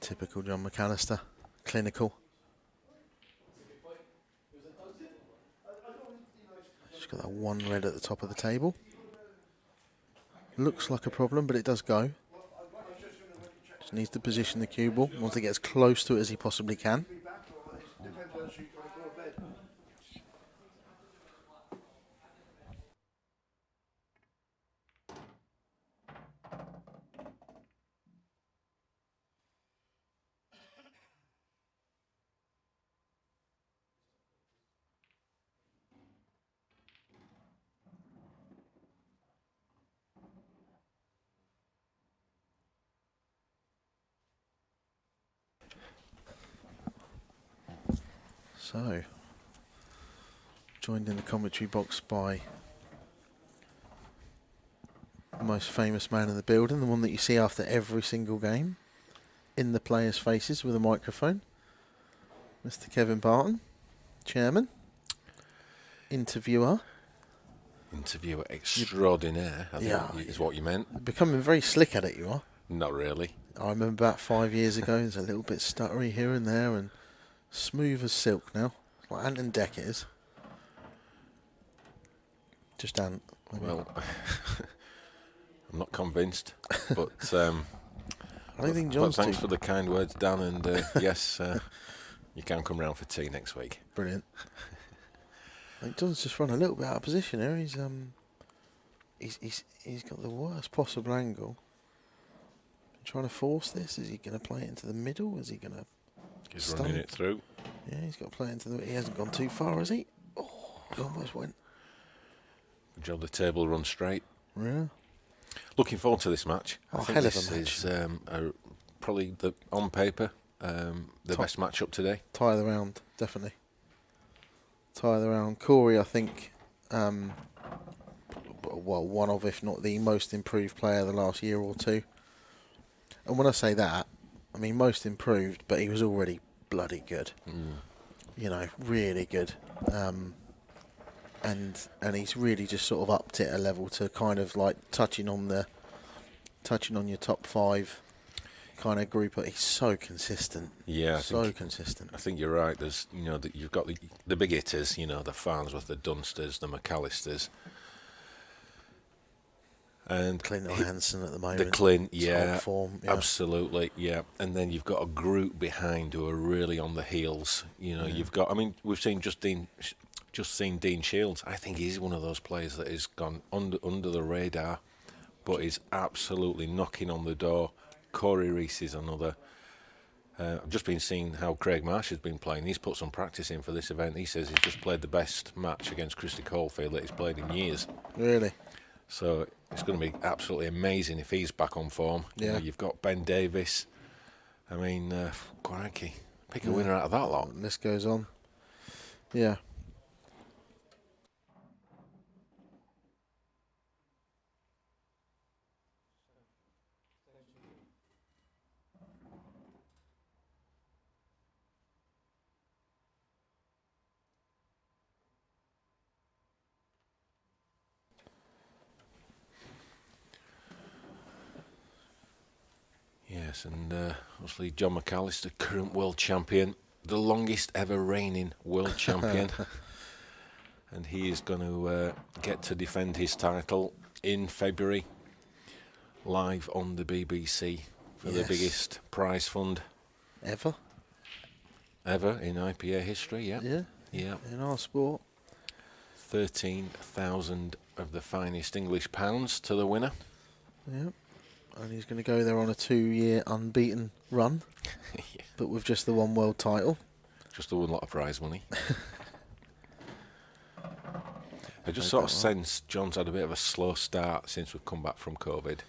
Typical John McAllister. Clinical. Just got that one red at the top of the table. Looks like a problem, but it does go. Just needs to position the cue ball. Wants to get as close to it as he possibly can. So, joined in the commentary box by the most famous man in the building, the one that you see after every single game, in the players' faces with a microphone, Mr. Kevin Barton, chairman, interviewer. Interviewer extraordinaire, I think is what you meant. Becoming very slick at it, you are. Not really. I remember about 5 years ago, there's a little bit stuttery here and there, and smooth as silk now, like Ant and Dec is. Just Ant. Well, I'm not convinced, but I don't think John's thanks for the kind words, Dan, and yes, you can come round for tea next week. Brilliant. I think John's just run a little bit out of position here. He's got the worst possible angle. Trying to force this. Is he going to play it into the middle? Is he going to? He's running it through. Yeah, he's got to play it into the. He hasn't gone too far, has he? Oh, he almost went. Good job. The table run straight. Yeah. Looking forward to this match. Oh, I think hell of this a match. is probably on paper the best match up today. Tie of the round, definitely. Tie of the round. Corey, I think, well, one of, if not the most improved player of the last year or two. And when I say that, I mean most improved, but he was already bloody good. You know, really good. And he's really just sort of upped it a level to kind of like touching on your top five kind of group. He's so consistent. Yeah, consistent. I think you're right. There's you've got the big hitters, the Farnsworth, the Dunsters, the McAllisters. And Clint Hansen at the moment. The Clint, yeah, form, yeah, absolutely, yeah. And then you've got a group behind who are really on the heels. You've got. I mean, we've seen just seen Dean Shields. I think he's one of those players that has gone under the radar, but is absolutely knocking on the door. Corey Rees is another. I've just been seeing how Craig Marsh has been playing. He's put some practice in for this event. He says he's just played the best match against Christy Caulfield that he's played in years. Really? So it's going to be absolutely amazing if he's back on form. Yeah. You've got Ben Davis. I mean, crikey, pick a winner out of that lot. And this goes on. Yeah. Yes, and obviously John McAllister, current world champion, the longest ever reigning world champion. And he is going to get to defend his title in February, live on the BBC for the biggest prize fund ever in IPA history. Yeah. In our sport. 13,000 of the finest English pounds to the winner. Yeah. And he's going to go there on a 2-year unbeaten run, Yeah. but with just the one world title. Just a one lot of prize money. I just sort of sense John's had a bit of a slow start since we've come back from COVID.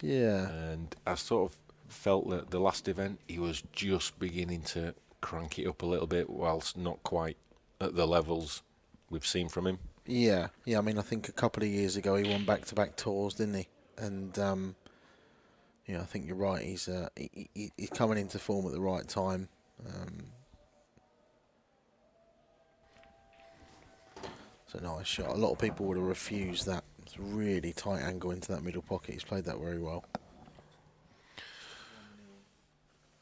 Yeah. And I sort of felt that the last event he was just beginning to crank it up a little bit, whilst not quite at the levels we've seen from him. Yeah. I mean, I think a couple of years ago he won back-to-back tours, didn't he? And I think you're right. He's coming into form at the right time. It's a nice shot. A lot of people would have refused that. It's a really tight angle into that middle pocket. He's played that very well.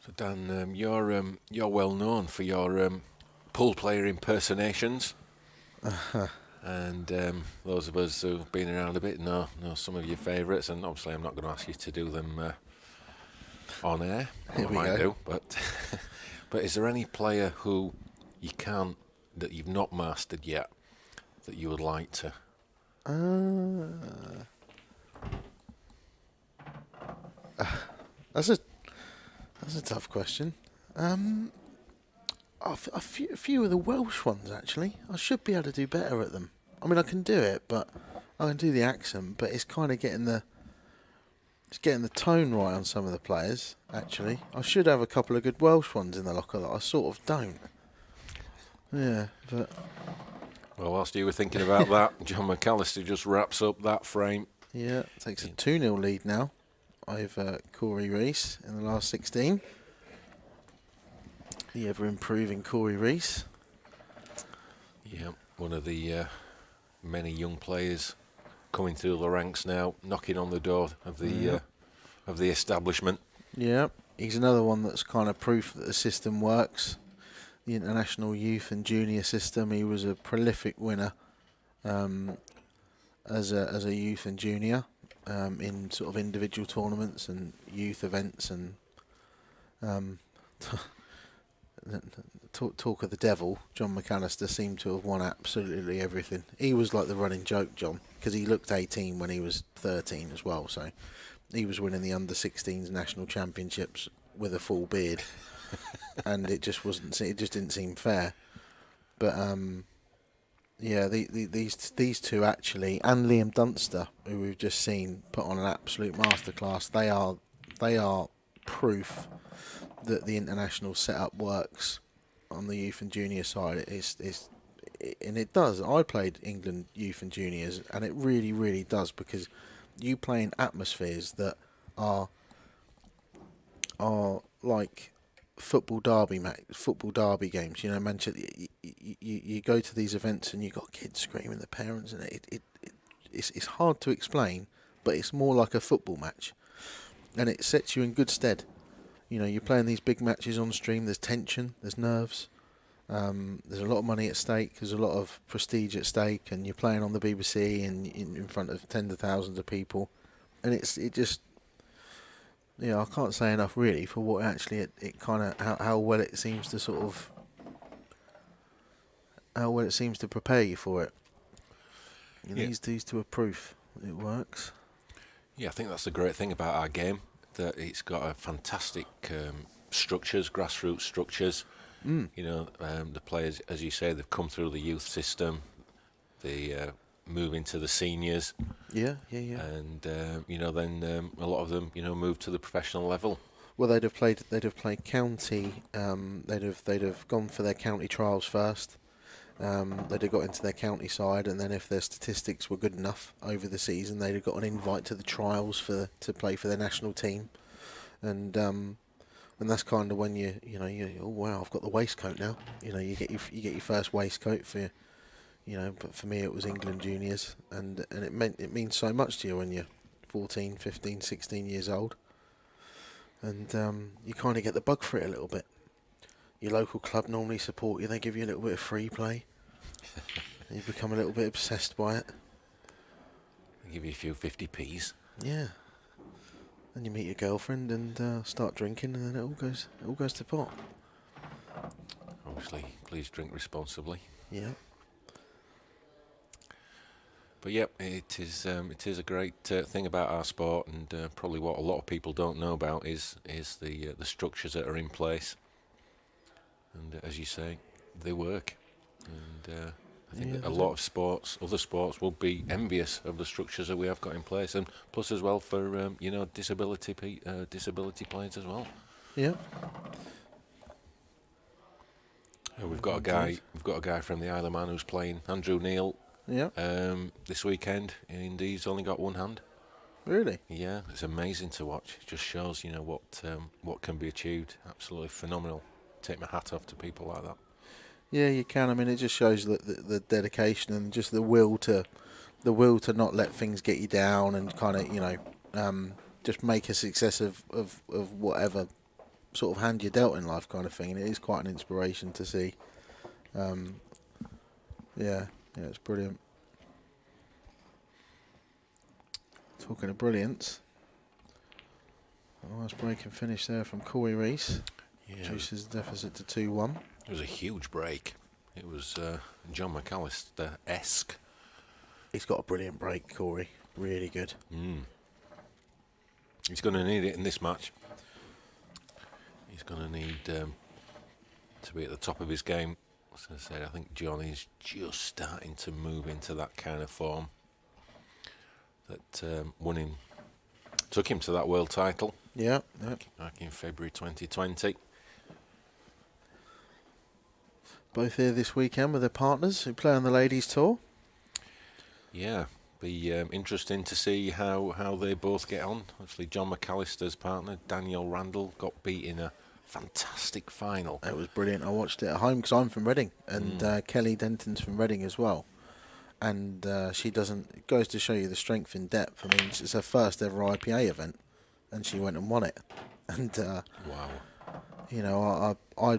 So Dan, you're well known for your pool player impersonations, and those of us who've been around a bit know some of your favourites. And obviously, I'm not going to ask you to do them on air. Here I we might go. do, but but is there any player who you can't that you've not mastered yet that you would like to? Uh, that's a tough question. A few of the Welsh ones actually. I should be able to do better at them. I mean, I can do it, but I can do the accent. But it's kind of getting the tone right on some of the players. Actually, I should have a couple of good Welsh ones in the locker that I sort of don't. Yeah, but Well, whilst you were thinking about that, John McAllister just wraps up that frame. yeah, takes a 2-0 lead now over Corey Rees in the last 16. The ever-improving Corey Rees. Yeah, one of the many young players coming through the ranks now, knocking on the door of the establishment. Yeah, he's another one that's kind of proof that the system works. The international youth and junior system. He was a prolific winner as a youth and junior in sort of individual tournaments and youth events and talk of the devil. John McAllister seemed to have won absolutely everything. He was like the running joke, John, because he looked 18 when he was 13 as well. So he was winning the under-16s national championships with a full beard. And it just wasn't. It just didn't seem fair. But yeah, these two actually, and Liam Dunster, who we've just seen put on an absolute masterclass. They are proof that the international setup works on the youth and junior side. And it does. I played England youth and juniors, and it really, really does, because you play in atmospheres that are like football derby games. You know, Manchester. You go to these events and you got kids screaming their parents, and it's hard to explain, but it's more like a football match, and it sets you in good stead. You know, you're playing these big matches on stream. There's tension, there's nerves. There's a lot of money at stake. There's a lot of prestige at stake, and you're playing on the BBC and in front of tens of thousands of people, and it just. Yeah, I can't say enough really for what actually it kind of how well it seems to sort of how well it seems to prepare you for it. And Yeah. these two are proof it works. Yeah, I think that's the great thing about our game, that it's got a fantastic structures, grassroots structures. You know, the players, as you say, they've come through the youth system. They move into the seniors. Yeah. And you know, then a lot of them, you know, move to the professional level. Well, they'd have played county. They'd have gone for their county trials first. They'd have got into their county side, and then if their statistics were good enough over the season, they'd have got an invite to the trials to play for their national team. And that's kind of when you oh wow, I've got the waistcoat now. You know, you get your first waistcoat for. You know, but for me it was England juniors, and it means so much to you when you're 14, 15, 16 years old, and you kind of get the bug for it a little bit. Your local club normally support you; they give you a little bit of free play. You become a little bit obsessed by it. They give you a few 50p's. Yeah, and you meet your girlfriend and start drinking, and then it all goes to pot. Obviously, please drink responsibly. Yeah. But yeah, it is a great thing about our sport, and probably what a lot of people don't know about is the structures that are in place, and as you say, they work. And I think that a lot of other sports, will be envious of the structures that we have got in place, and plus as well for disability players as well. Yeah. We've got a guy from the Isle of Man who's playing, Andrew Neil. Yeah. This weekend, and he's only got one hand. Really? Yeah, it's amazing to watch. It just shows, what can be achieved. Absolutely phenomenal. Take my hat off to people like that. Yeah, you can. I mean, it just shows that the dedication and just the will to not let things get you down, and kind of just make a success of whatever sort of hand you're dealt in life kind of thing, and it is quite an inspiration to see. Yeah, it's brilliant. Talking of brilliance, a nice break and finish there from Corey Rees. Yeah, Reduces the deficit to 2-1. it was a huge break. It was John McAllister-esque. He's got a brilliant break, Corey. Really good. He's going to need it in this match. He's going to need to be at the top of his game. As I said, I think John is just starting to move into that kind of form that took him to that world title. Yeah. Back in February 2020. Both here this weekend with their partners who play on the ladies' tour. Yeah, be interesting to see how they both get on. Actually, John McAllister's partner, Danielle Randall, got beat in a fantastic final. It was brilliant. I watched it at home because I'm from Reading, and Kelly Denton's from Reading as well. And she doesn't. It goes to show you the strength in depth. I mean, it's her first ever IPA event, and she went and won it. And Wow. you know, I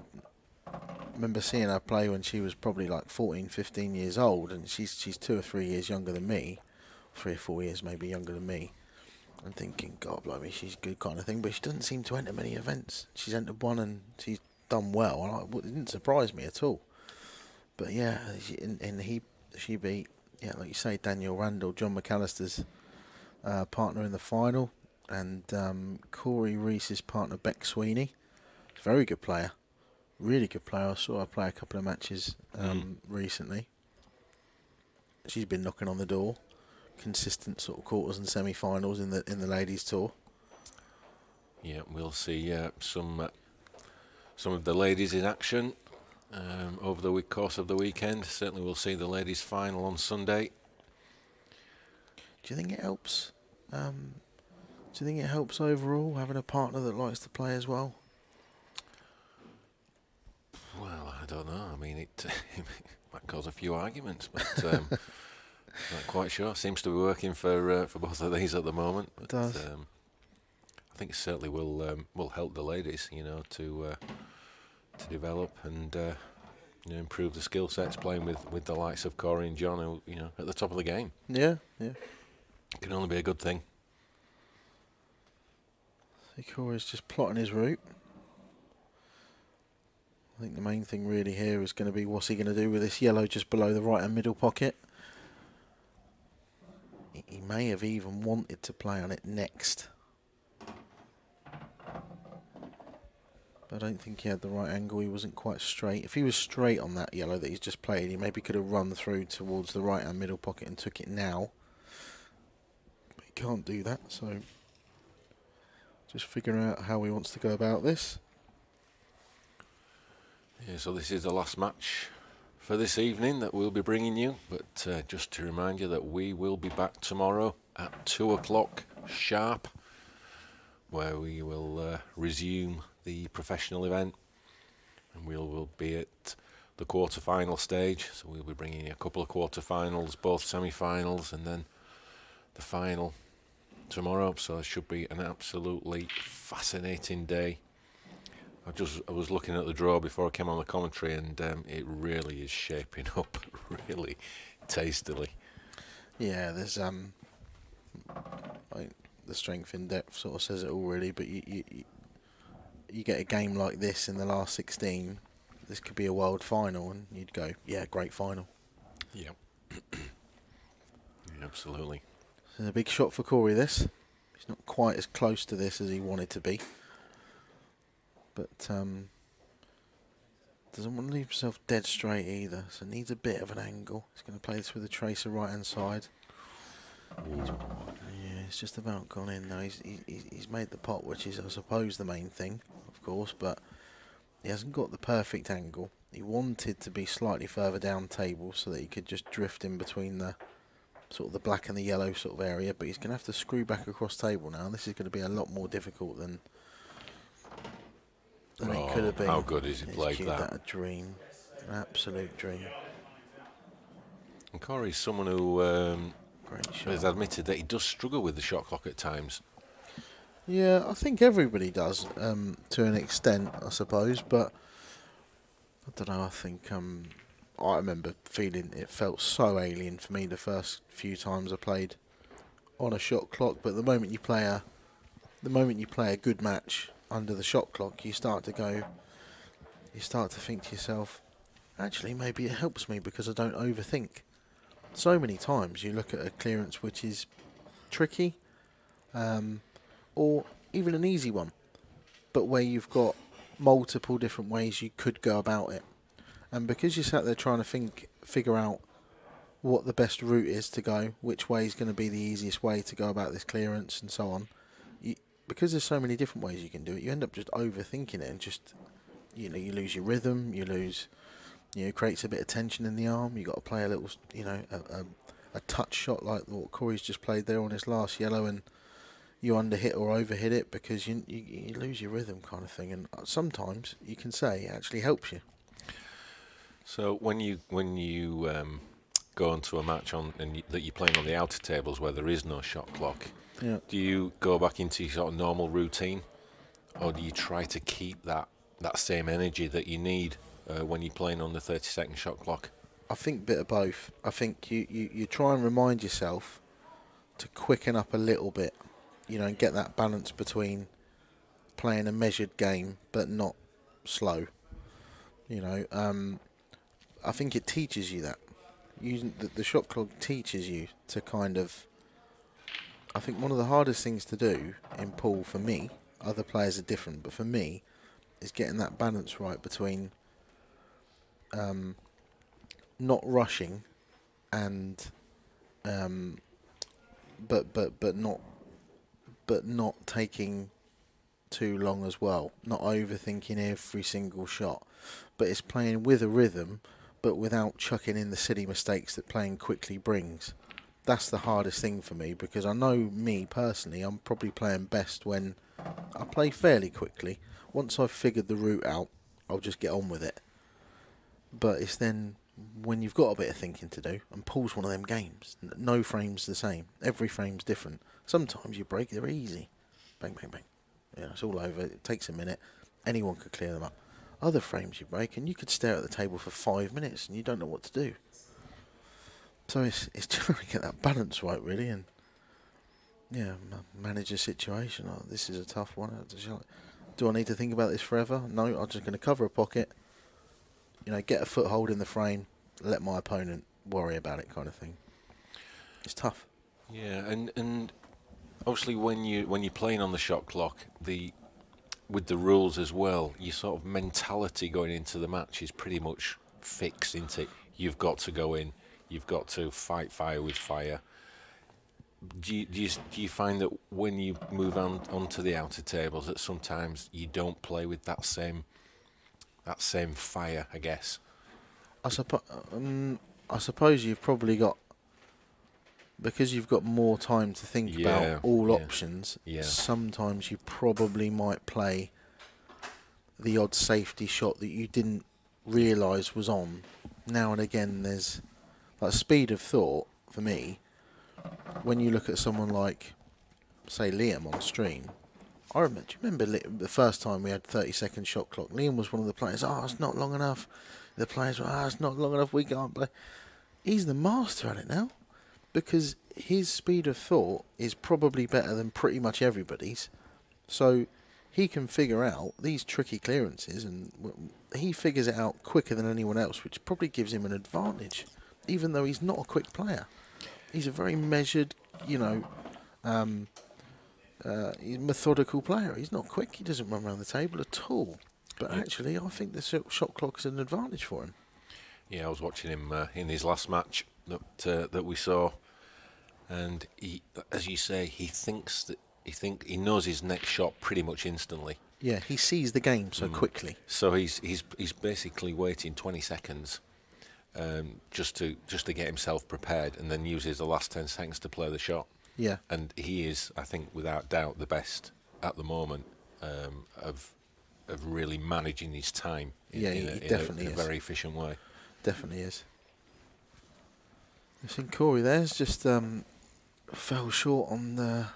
remember seeing her play when she was probably like 14, 15 years old, and she's 2 or 3 years younger than me, 3 or 4 years maybe younger than me. I'm thinking, God, blimey, she's good kind of thing, but she doesn't seem to enter many events. She's entered one and she's done well, and it didn't surprise me at all. But yeah, she beat, yeah, like you say, Danielle Randall, John McAllister's partner in the final, and Corey Rees's partner, Beck Sweeney. Very good player. Really good player. I saw her play a couple of matches recently. She's been knocking on the door. Consistent sort of quarters and semi-finals in the ladies' tour. Yeah, we'll see some of the ladies in action over the course of the weekend. Certainly, we'll see the ladies' final on Sunday. Do you think it helps? Do you think it helps overall having a partner that likes to play as well? Well, I don't know. I mean, it might cause a few arguments, but not quite sure. Seems to be working for both of these at the moment. But, It does. I think it certainly will help the ladies, to develop and improve the skill sets playing with the likes of Corey and John, who at the top of the game. Yeah. It can only be a good thing. So Corey's just plotting his route. I think the main thing really here is going to be what's he going to do with this yellow just below the right and middle pocket. He may have even wanted to play on it next. But I don't think he had the right angle. He wasn't quite straight. If he was straight on that yellow that he's just played, he maybe could have run through towards the right and middle pocket and took it now. But he can't do that, so just figuring out how he wants to go about this. Yeah, so this is the last match for this evening that we'll be bringing you. But just to remind you that we will be back tomorrow at 2 o'clock sharp, where we will resume the professional event, and we'll be at the quarter-final stage. So we'll be bringing you a couple of quarter-finals, both semi-finals, and then the final tomorrow. So it should be an absolutely fascinating day. I was looking at the draw before I came on the commentary, and it really is shaping up really tastily. Yeah, there's like the strength in depth sort of says it all really, but you get a game like this in the last 16, this could be a world final, and you'd go, yeah, great final. Yeah. Absolutely. It's a big shot for Corey, this. He's not quite as close to this as he wanted to be. But doesn't want to leave himself dead straight either, so needs a bit of an angle. He's going to play this with a tracer right hand side. It's just about gone in now. He's made the pot, which is, I suppose, the main thing, of course, but he hasn't got the perfect angle. He wanted to be slightly further down table so that he could just drift in between the sort of the black and the yellow sort of area, but he's going to have to screw back across table now, and this is going to be a lot more difficult than it could have been. How good is he played that? A dream, an absolute dream. And Corey's someone who Great shot. has admitted that he does struggle with the shot clock at times. Yeah, I think everybody does to an extent, I suppose. But I don't know. I think I remember feeling it felt so alien for me the first few times I played on a shot clock. But the moment you play a good match under the shot clock, you start to think to yourself, actually, maybe it helps me because I don't overthink. So many times you look at a clearance which is tricky, or even an easy one, but where you've got multiple different ways you could go about it. And because you sat there trying to figure out what the best route is to go, which way is going to be the easiest way to go about this clearance and so on, because there's so many different ways you can do it, you end up just overthinking it and just, you lose your rhythm, creates a bit of tension in the arm. You've got to play a little, a touch shot like what Corey's just played there on his last yellow, and you underhit or overhit it because you lose your rhythm kind of thing. And sometimes you can say it actually helps you. So when you go into a match that you're playing on the outer tables where there is no shot clock, Yeah. do you go back into your sort of normal routine, or do you try to keep that same energy that you need when you're playing on the 30-second shot clock? I think a bit of both. I think you try and remind yourself to quicken up a little bit, and get that balance between playing a measured game but not slow. I think it teaches you that. Using the shot clock teaches you to kind of. I think one of the hardest things to do in pool for me, other players are different, but for me, is getting that balance right between not rushing and but not taking too long as well, not overthinking every single shot, but it's playing with a rhythm but without chucking in the silly mistakes that playing quickly brings. That's the hardest thing for me, because I know me personally, I'm probably playing best when I play fairly quickly. Once I've figured the route out, I'll just get on with it. But it's then when you've got a bit of thinking to do, and pool's one of them games. No frame's the same. Every frame's different. Sometimes you break, they're easy. Bang, bang, bang. It's all over. It takes a minute. Anyone could clear them up. Other frames you break, and you could stare at the table for 5 minutes, and you don't know what to do. So it's trying to get that balance right, really, and manage a situation. Oh, this is a tough one. Do I need to think about this forever? No, I'm just going to cover a pocket. Get a foothold in the frame. Let my opponent worry about it, kind of thing. It's tough. Yeah, and obviously when you're playing on the shot clock, with the rules as well, your sort of mentality going into the match is pretty much fixed, isn't it? You've got to go in. You've got to fight fire with fire. Do you find that when you move onto the outer tables, that sometimes you don't play with that same fire, I guess? I suppose you've probably got, because you've got more time to think about all options. Yeah. Sometimes you probably might play the odd safety shot that you didn't realise was on. Now and again, there's like speed of thought for me. When you look at someone like, say, Liam on stream, do you remember the first time we had 30-second shot clock? Liam was one of the players. It's not long enough. The players were, it's not long enough. We can't play. He's the master at it now, because his speed of thought is probably better than pretty much everybody's. So he can figure out these tricky clearances, and he figures it out quicker than anyone else, which probably gives him an advantage, even though he's not a quick player. He's a very measured, he's a methodical player. He's not quick. He doesn't run around the table at all. But actually, I think the shot clock is an advantage for him. Yeah, I was watching him in his last match that we saw, and he, as you say, he knows his next shot pretty much instantly. Yeah, he sees the game so quickly. So he's basically waiting 20 seconds just to get himself prepared, and then uses the last 10 seconds to play the shot. Yeah. And he is, I think, without doubt, the best at the moment of really managing his time in a very efficient way. Definitely is. I think Corey there's just fell short on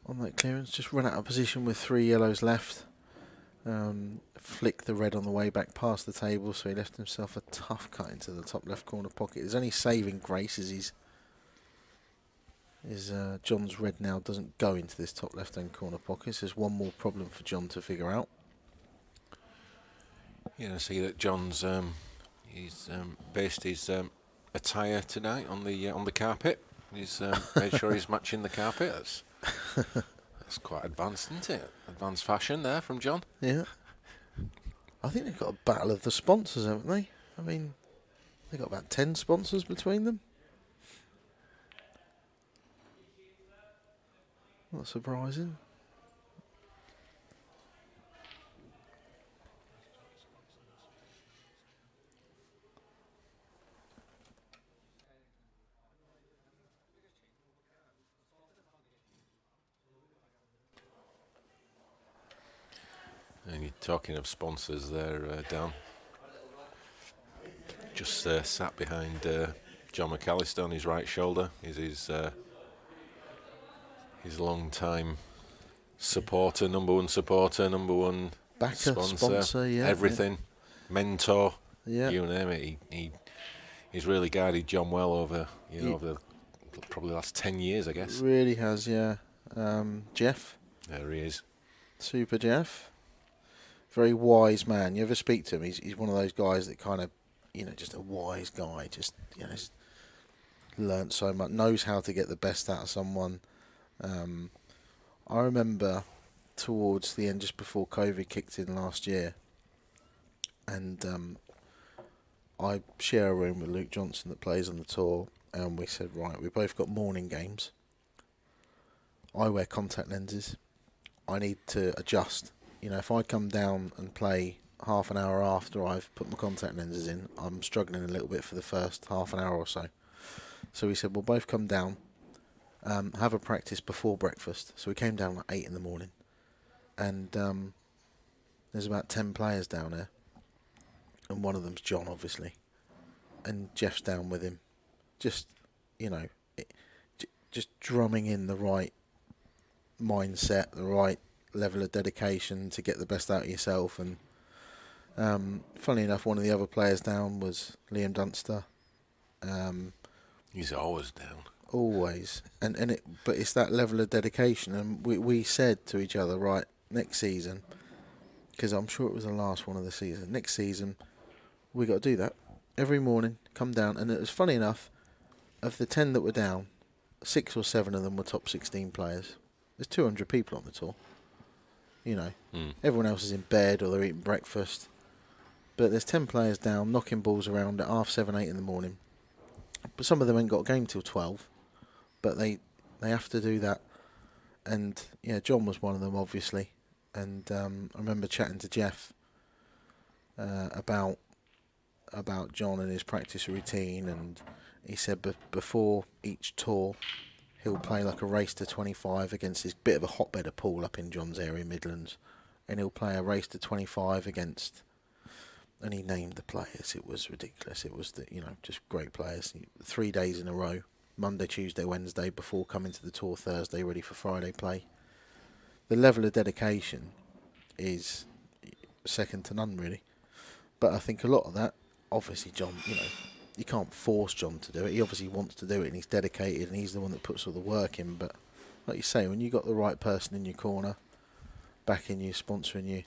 on that clearance. Just run out of position with 3 yellows left. Flicked the red on the way back past the table, so he left himself a tough cut into the top left corner pocket. His only saving grace is John's red now doesn't go into this top left hand corner pocket. So there's one more problem for John to figure out. Yeah, I see that John's he's based his attire tonight on the carpet. He's made sure he's matching the carpet. That's quite advanced, isn't it? Advanced fashion there from John. Yeah. I think they've got a battle of the sponsors, haven't they? I mean, they've got about 10 sponsors between them. Not surprising. And you're talking of sponsors there, Dan. Just sat behind John McAllister on his right shoulder is his long-time supporter, number one Backer, sponsor, yeah. everything, mentor, Yeah. you name it. He's really guided John well over over probably the last 10 years, I guess. Really has, yeah. Jeff. There he is. Super Jeff. Very wise man. You ever speak to him, he's one of those guys that kind of, just a wise guy. Just, he's learnt so much, knows how to get the best out of someone. I remember towards the end, just before COVID kicked in last year, and I share a room with Luke Johnson that plays on the tour, and we said, right, we both got morning games. I wear contact lenses. I need to adjust. If I come down and play half an hour after I've put my contact lenses in, I'm struggling a little bit for the first half an hour or so. So we said, we'll both come down, have a practice before breakfast. So we came down at 8 in the morning, and there's about 10 players down there, and one of them's John, obviously, and Jeff's down with him, just just drumming in the right mindset, the right level of dedication to get the best out of yourself. And funnily enough, one of the other players down was Liam Dunster. He's always down. Always, but it's that level of dedication, and we said to each other, right, next season, because I'm sure it was the last one of the season. Next season, we got to do that every morning. Come down, and it was funny enough, of the 10 that were down, 6 or 7 of them were top 16 players. There's 200 people on the tour. Everyone else is in bed or they're eating breakfast, but there's 10 players down, knocking balls around at 7:30, 8 in the morning. But some of them ain't got a game till 12. But they have to do that. And yeah, John was one of them, obviously. And I remember chatting to Jeff about John and his practice routine, and he said before each tour he'll play like a race to 25 against this bit of a hotbed of pool up in John's area, Midlands, and he'll play a race to 25 against, and he named the players. It was ridiculous. It was just great players. 3 days in a row, Monday, Tuesday, Wednesday, before coming to the tour Thursday, ready for Friday play. The level of dedication is second to none, really. But I think a lot of that, obviously, John, you can't force John to do it. He obviously wants to do it, and he's dedicated, and he's the one that puts all the work in. But like you say, when you got the right person in your corner, backing you, sponsoring you,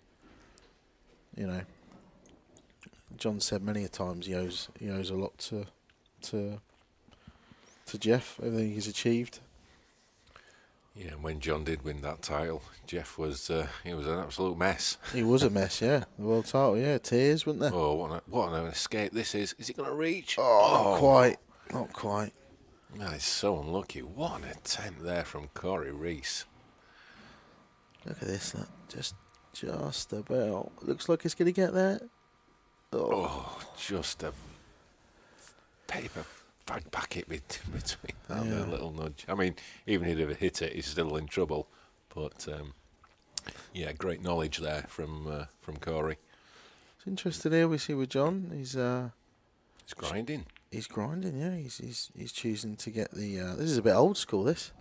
John said many a times he owes a lot to Jeff, everything he's achieved. Yeah, and when John did win that title, Jeff was he was an absolute mess. He was a mess, yeah. The world title, yeah. Tears, weren't there? Oh, what an escape this is. Is it going to reach? Not quite. Not quite. That is so unlucky. What an attempt there from Corey Rees. Look at this. Just about. Looks like it's going to get there. Oh, just a paper fag packet between that and a little nudge. I mean, even if he'd have hit it, he's still in trouble. But yeah, great knowledge there from Corey. It's interesting here we see with John. He's grinding. He's grinding, yeah. He's choosing to get the. This is a bit old school. This.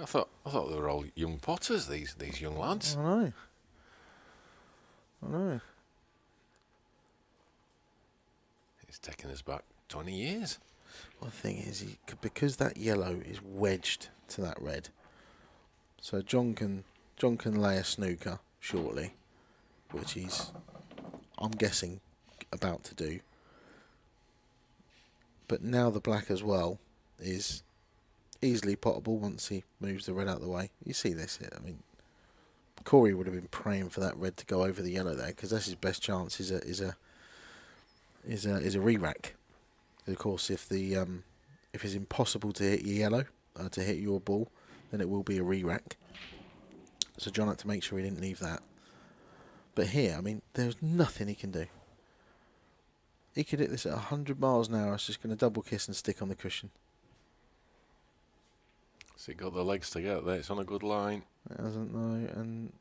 I thought they were all young potters. These young lads. I know. It's taken us back 20 years. Well, the thing is, because that yellow is wedged to that red, so John can lay a snooker shortly, which he's, I'm guessing, about to do. But now the black as well is easily pottable once he moves the red out of the way. You see this here. I mean, Corey would have been praying for that red to go over the yellow there, because that's his best chance. Is a re-rack. Of course, if it's impossible to hit your yellow, to hit your ball, then it will be a re-rack. So John had to make sure he didn't leave that. But here, I mean, there's nothing he can do. He could hit this at 100 miles an hour. It's just going to double kiss and stick on the cushion. So it got the legs to get there. It's on a good line. It hasn't, though. And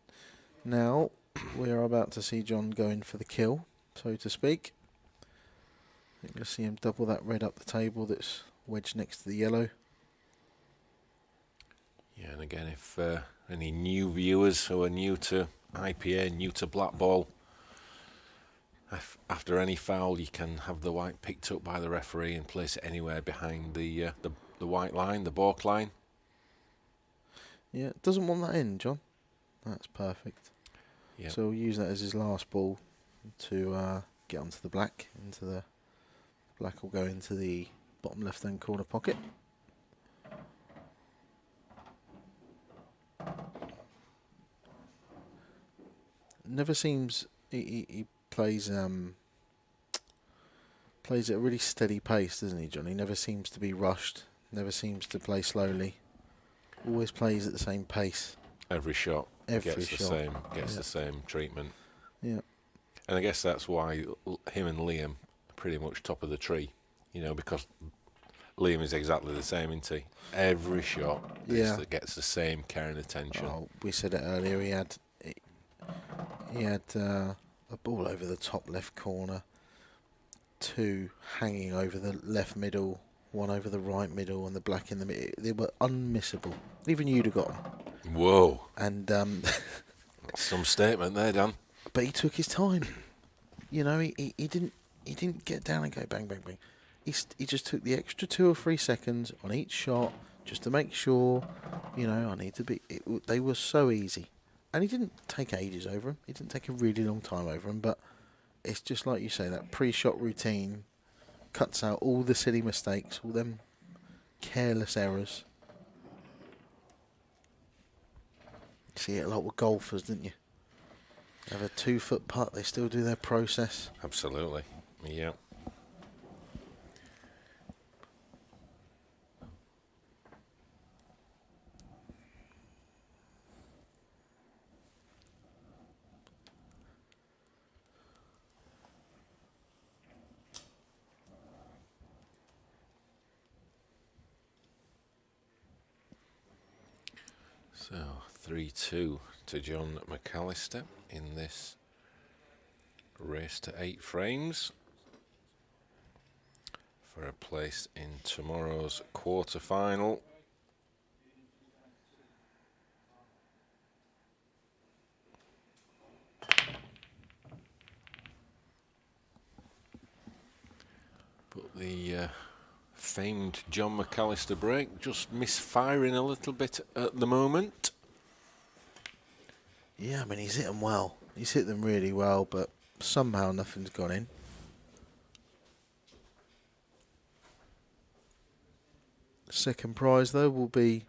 now we are about to see John going for the kill, so to speak. You're going to see him double that red up the table that's wedged next to the yellow. Yeah, and again, if any new viewers who are new to IPA, new to black ball, after any foul, you can have the white picked up by the referee and place it anywhere behind the white line, the balk line. Yeah, doesn't want that in, John. That's perfect. Yep. So we'll use that as his last ball to get onto the black. Black will go into the bottom left-hand corner pocket. Never seems he plays at a really steady pace, doesn't he, John? He never seems to be rushed. Never seems to play slowly. Always plays at the same pace. Every shot gets the same treatment. Yeah. And I guess that's why him and Liam are pretty much top of the tree, because Liam is exactly the same, isn't he? Every shot gets the same care and attention. Oh, we said it earlier. He had a ball over the top left corner, 2 hanging over the left middle, 1 over the right middle, and the black in the middle. They were unmissable. Even you'd have got them. Whoa! And some statement there, Dan. But he took his time. He didn't get down and go bang bang bang. He just took the extra 2 or 3 seconds on each shot just to make sure. I need to be. They were so easy, and he didn't take ages over them. He didn't take a really long time over them. But it's just like you say, that pre-shot routine cuts out all the silly mistakes, all them careless errors. You see it a lot with golfers, didn't you? They have a 2-foot putt, they still do their process. Absolutely, yeah. So 3-2 to John McAllister in this race to 8 frames for a place in tomorrow's quarter-final. But the famed John McAllister break just misfiring a little bit at the moment. Yeah, I mean, he's hit them well. He's hit them really well, but somehow nothing's gone in. Second prize, though, will be,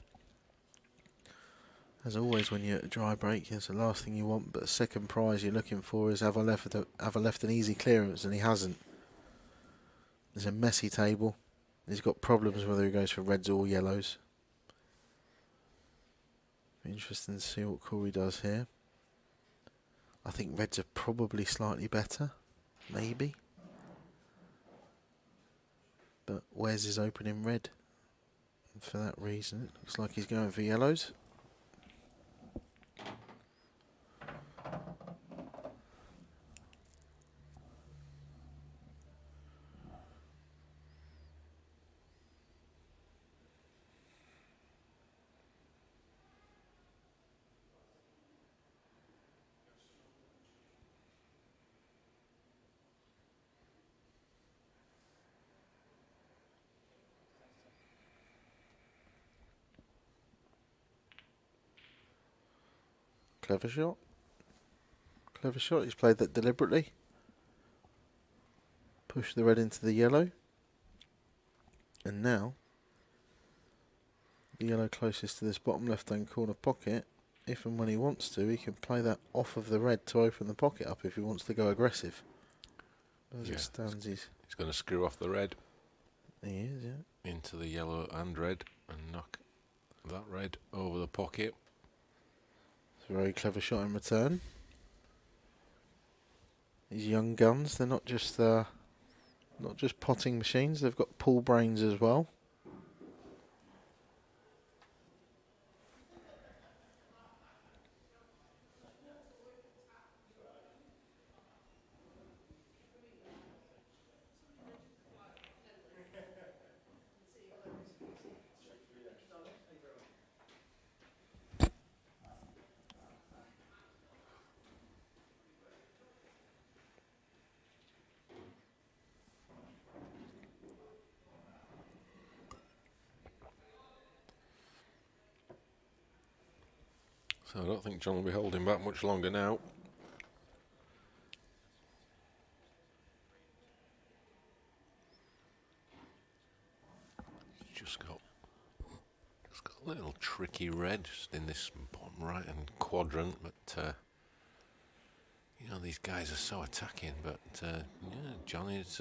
as always when you're at a dry break, it's the last thing you want, but the second prize you're looking for is have I left an easy clearance, and he hasn't. There's a messy table. He's got problems whether he goes for reds or yellows. Be interesting to see what Corey does here. I think reds are probably slightly better, maybe. But where's his opening red? And for that reason, it looks like he's going for yellows. Clever shot. Clever shot. He's played that deliberately. Push the red into the yellow. And now, the yellow closest to this bottom left-hand corner pocket, if and when he wants to, he can play that off of the red to open the pocket up if he wants to go aggressive. As it stands, he's going to screw off the red. He is, yeah. Into the yellow and red and knock that red over the pocket. It's a very clever shot in return. These young guns, they're not just potting machines, they've got pool brains as well. So I don't think John will be holding back much longer now. Just got a little tricky red just in this bottom right hand quadrant, but these guys are so attacking. But John is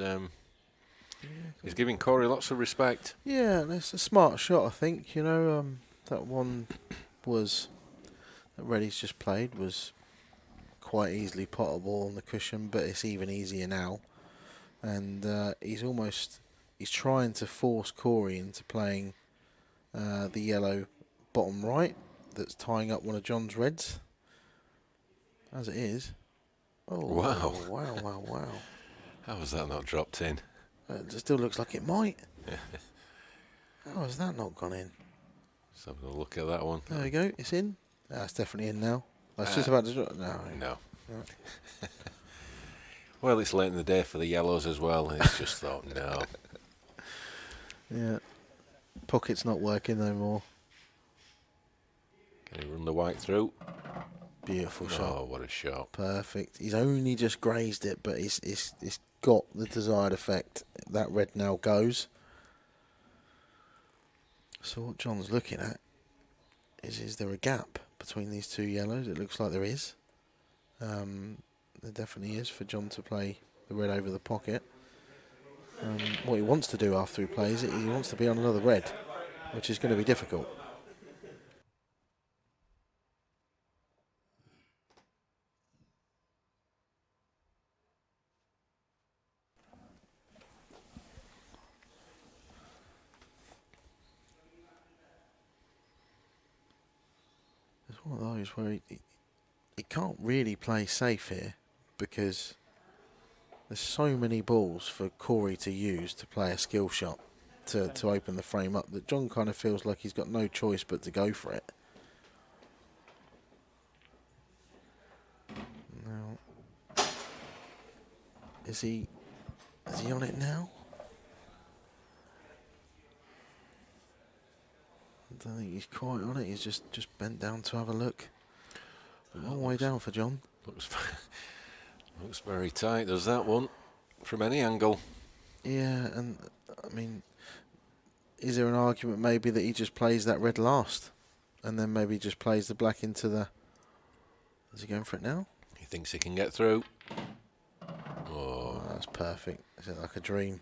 he's giving Corey lots of respect. Yeah, and it's a smart shot, I think. That one that Reddy's just played was quite easily pottable on the cushion, but it's even easier now. And he's trying to force Corey into playing the yellow bottom right that's tying up one of John's reds. As it is. Oh, wow. Wow. How has that not dropped in? It still looks like it might. How has that not gone in? Let's have a look at that one. There we go, it's in. It's definitely in now. I was just about to drop. No. Well, it's late in the day for the yellows as well, and it's just thought, no. Yeah. Pocket's not working no more. Can he run the white through? Beautiful shot. Oh, what a shot. Perfect. He's only just grazed it, but it's got the desired effect. That red now goes. So what John's looking at is there a gap between these two yellows? It looks like there is. There definitely is for John to play the red over the pocket. What he wants to do after he plays it, he wants to be on another red, which is going to be difficult. It's one of those where he can't really play safe here because there's so many balls for Corey to use to play a skill shot to open the frame up that John kind of feels like he's got no choice but to go for it. Now, is he on it now? I don't think he's quite on it. He's just bent down to have a look. A long way down for John. Looks very tight. There's that one from any angle. Yeah, and I mean, is there an argument maybe that he just plays that red last, and then maybe just plays the black into the? Is he going for it now? He thinks he can get through. Oh, that's perfect. Is it like a dream?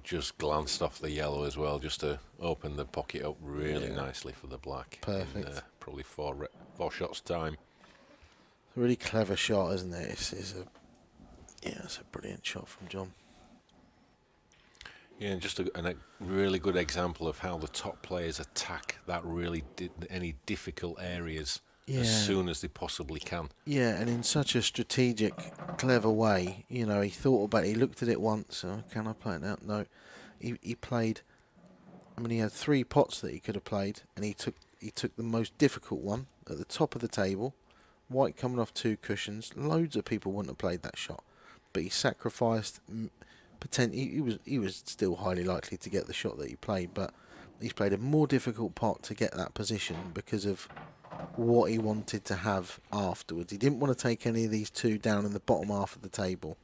Just glanced off the yellow as well, just to open the pocket up really nicely for the black. Perfect. In, probably four shots time. A really clever shot, isn't it? It's a brilliant shot from John. Yeah, and just a really good example of how the top players attack that really any difficult areas as soon as they possibly can. Yeah, and in such a strategic, clever way. He thought about it. He looked at it once. Oh, can I play it now? No. He played. I mean, he had 3 pots that he could have played, and he took the most difficult one at the top of the table. White coming off 2 cushions. Loads of people wouldn't have played that shot, but he sacrificed. He was still highly likely to get the shot that he played, but he's played a more difficult pot to get that position because of what he wanted to have afterwards. He didn't want to take any of these two down in the bottom half of the table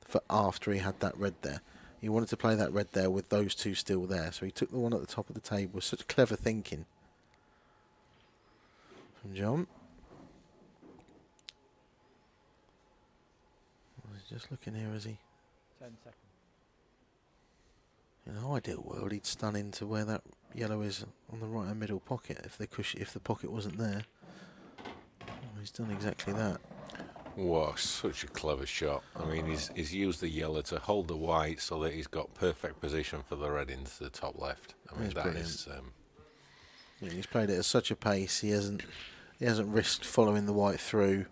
for after he had that red there. He wanted to play that red there with those two still there. So he took the one at the top of the table. Such clever thinking from John. He's just looking here, is he? 10 seconds. In an ideal world, he'd stun into where that yellow is on the right hand middle pocket if the pocket wasn't there. Oh, he's done exactly that. Wow, such a clever shot. I mean, he's used the yellow to hold the white so that he's got perfect position for the red into the top left. I mean, That's that brilliant. is. Yeah, he's played it at such a pace. He hasn't risked following the white through.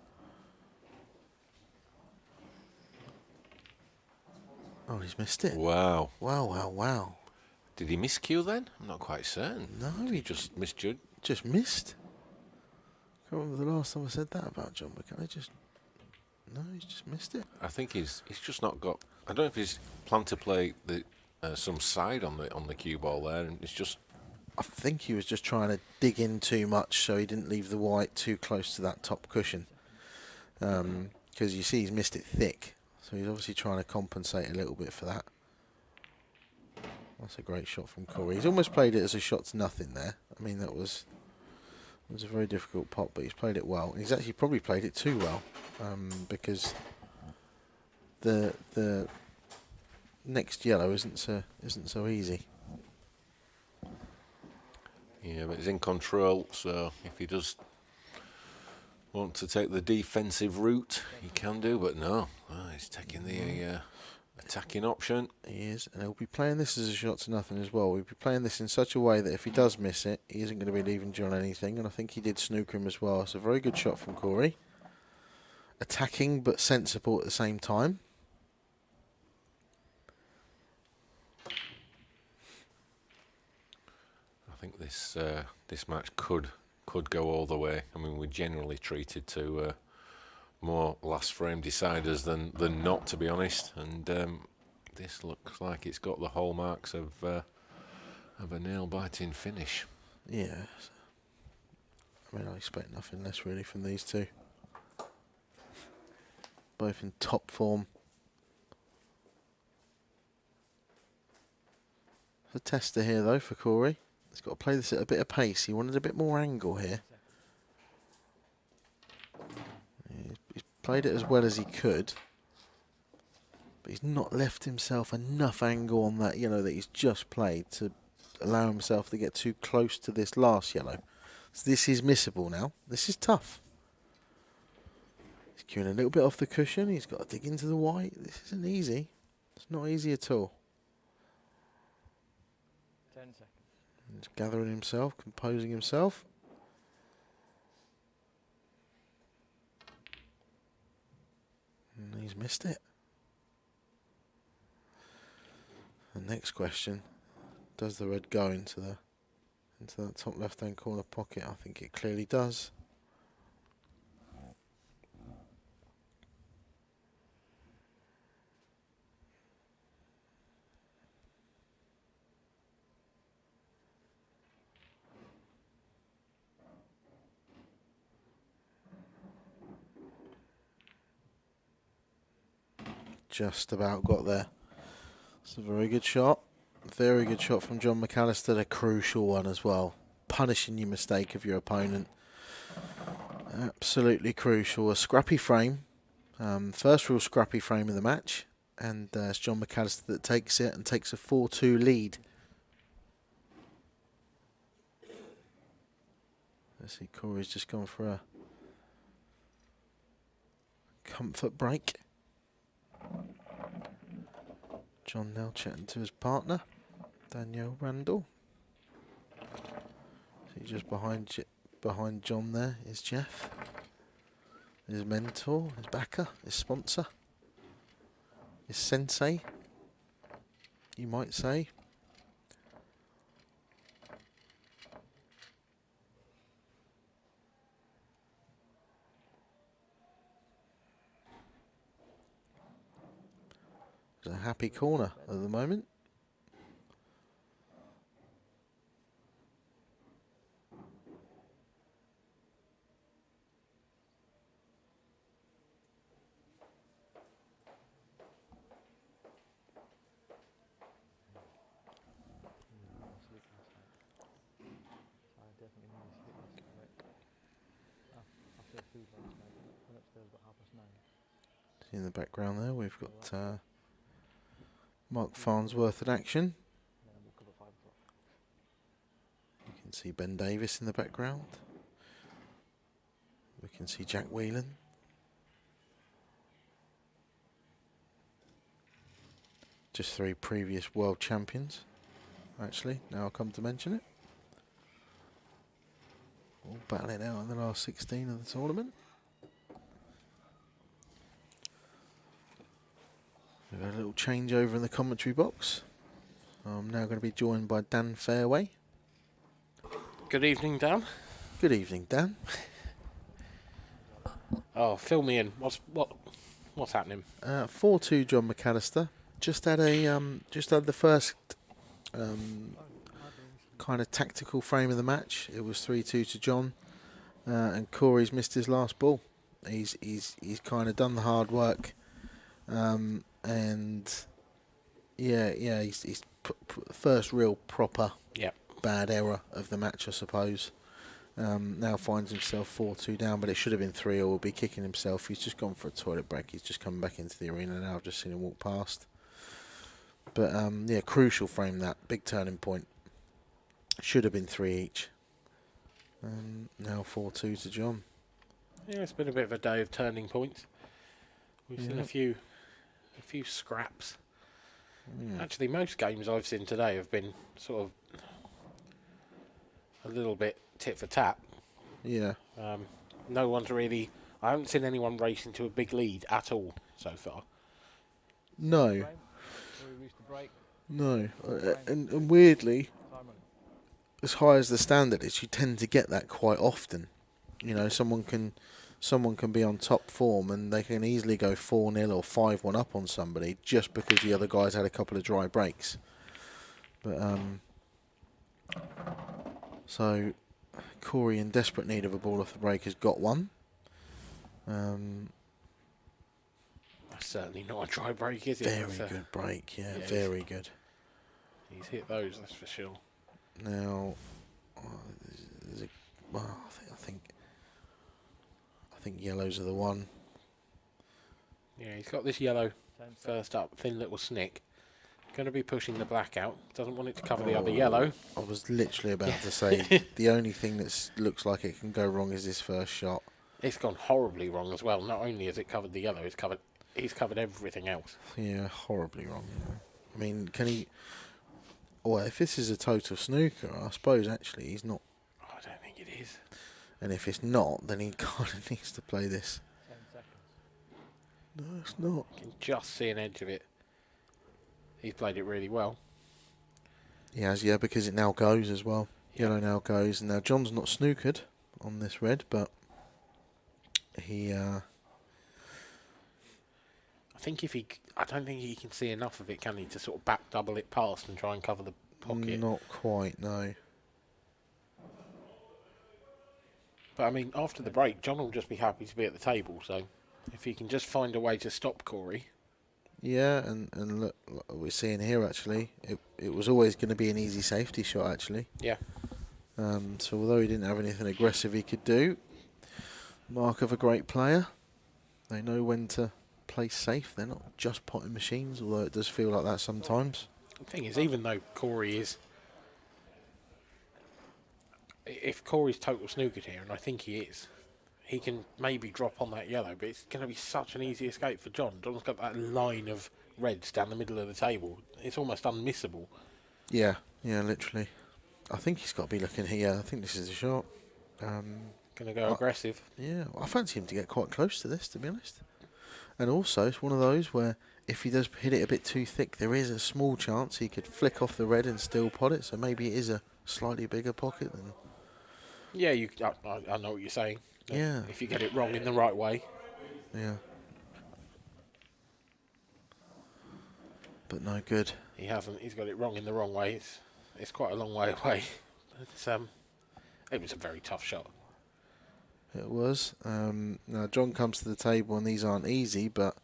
Oh, he's missed it. Wow. Wow. Did he miscue then? I'm not quite certain. No, Did he he just misjudge? just missed. I can't remember the last time I said that about John McAllister. He's just missed it. I think he's just not got. I don't know if he's planned to play the some side on the cue ball there, and it's just. I think he was just trying to dig in too much so he didn't leave the white too close to that top cushion. Because you see he's missed it thick. So he's obviously trying to compensate a little bit for that. That's a great shot from Corey. He's almost played it as a shot to nothing there. I mean, it was a very difficult pot, but he's played it well. He's actually probably played it too well, because the next yellow isn't so easy. Yeah, but he's in control, so if he does want to take the defensive route, he can do, but no. He's taking the attacking option. He is, and he'll be playing this as a shot to nothing as well. We'll be playing this in such a way that if he does miss it, he isn't going to be leaving John anything, and I think he did snooker him as well. It's a very good shot from Corey. Attacking, but sensible at the same time. I think this match could go all the way. I mean, we're generally treated to more last frame deciders than not, to be honest. And this looks like it's got the hallmarks of a nail-biting finish. Yeah. I mean, I expect nothing less really from these two. Both in top form. It's a tester here though for Corey. He's got to play this at a bit of pace. He wanted a bit more angle here. He's played it as well as he could. But he's not left himself enough angle on that yellow that he's just played to allow himself to get too close to this last yellow. So this is missable now. This is tough. He's queuing a little bit off the cushion. He's got to dig into the white. This isn't easy. It's not easy at all. 10 seconds. He's gathering himself, composing himself. And he's missed it. The next question, does the red go into that top left-hand corner pocket? I think it clearly does. Just about got there. It's a very good shot. Very good shot from John McAllister. A crucial one as well. Punishing your mistake of your opponent. Absolutely crucial. A scrappy frame. First real scrappy frame of the match. And it's John McAllister that takes it and takes a 4-2 lead. Let's see, Corey's just gone for a comfort break. John now chatting to his partner, Danielle Randall. See, just behind John there is Jeff, his mentor, his backer, his sponsor, his sensei, you might say. It's a happy corner at the moment. In the background there, we've got Mark Farnsworth in action. You can see Ben Davis in the background. We can see Jack Whelan. Just 3 previous world champions, actually, now I come to mention it. All battling out in the last 16 of the tournament. We've had a little changeover in the commentary box. I'm now going to be joined by Dan Fairway. Good evening, Dan. Good evening, Dan. Oh, fill me in. What's happening? 4-2 John McAllister. Just had the first kind of tactical frame of the match. It was 3-2 to John, and Corey's missed his last ball. He's kind of done the hard work, and he's first real proper bad error of the match, I suppose. Now finds himself 4-2 down, but it should have been 3 or will be kicking himself. He's just gone for a toilet break. He's just come back into the arena now. I've just seen him walk past. But crucial frame, that big turning point. Should have been 3 each. Now 4-2 to John. Yeah, it's been a bit of a day of turning points. We've seen a few scraps. Actually, most games I've seen today have been sort of a little bit tit for tat. Yeah. No one's really. I haven't seen anyone race into a big lead at all so far. No. No. And weirdly, as high as the standard is, you tend to get that quite often. You know, someone can be on top form and they can easily go 4-0 or 5-1 up on somebody just because the other guy's had a couple of dry breaks. But so Corey, in desperate need of a ball off the break, has got one. That's certainly not a dry break, is it? Very good break, yeah, very good. He's hit those, that's for sure. Now, I think yellows are the one. Yeah, he's got this yellow first up, thin little snick. Going to be pushing the black out. Doesn't want it to cover the other yellow. I was literally about to say the only thing that looks like it can go wrong is this first shot. It's gone horribly wrong as well. Not only has it covered the yellow, he's covered everything else. Yeah, horribly wrong. I mean, can he? Well, if this is a total snooker, I suppose actually he's not. Oh, I don't think it is. And if it's not, then he kind of needs to play this. 10 seconds. No, it's not. You can just see an edge of it. He's played it really well. He has, yeah, because it now goes as well. Yellow now goes, and now John's not snookered on this red, but he. I don't think he can see enough of it, can he, to sort of back double it past and try and cover the pocket. Not quite, no. But I mean, after the break, John will just be happy to be at the table. So, if he can just find a way to stop Corey. Yeah, and look, we're seeing here actually, it was always going to be an easy safety shot actually. Yeah. So although he didn't have anything aggressive he could do, mark of a great player. They know when to play safe. They're not just potting machines, although it does feel like that sometimes. The thing is, even though Corey is, if Corey's total snookered here, and I think he is, he can maybe drop on that yellow, but it's going to be such an easy escape for John. John's got that line of reds down the middle of the table. It's almost unmissable. Yeah, literally. I think he's got to be looking here. I think this is a shot. Going to go aggressive. Yeah, I fancy him to get quite close to this, to be honest. And also, it's one of those where if he does hit it a bit too thick, there is a small chance he could flick off the red and still pot it. So maybe it is a slightly bigger pocket than. Yeah, I know what you're saying. Yeah. If you get it wrong in the right way. Yeah. But no good. He hasn't. He's got it wrong in the wrong way. It's quite a long way away. It was a very tough shot. It was. Now John comes to the table and these aren't easy, but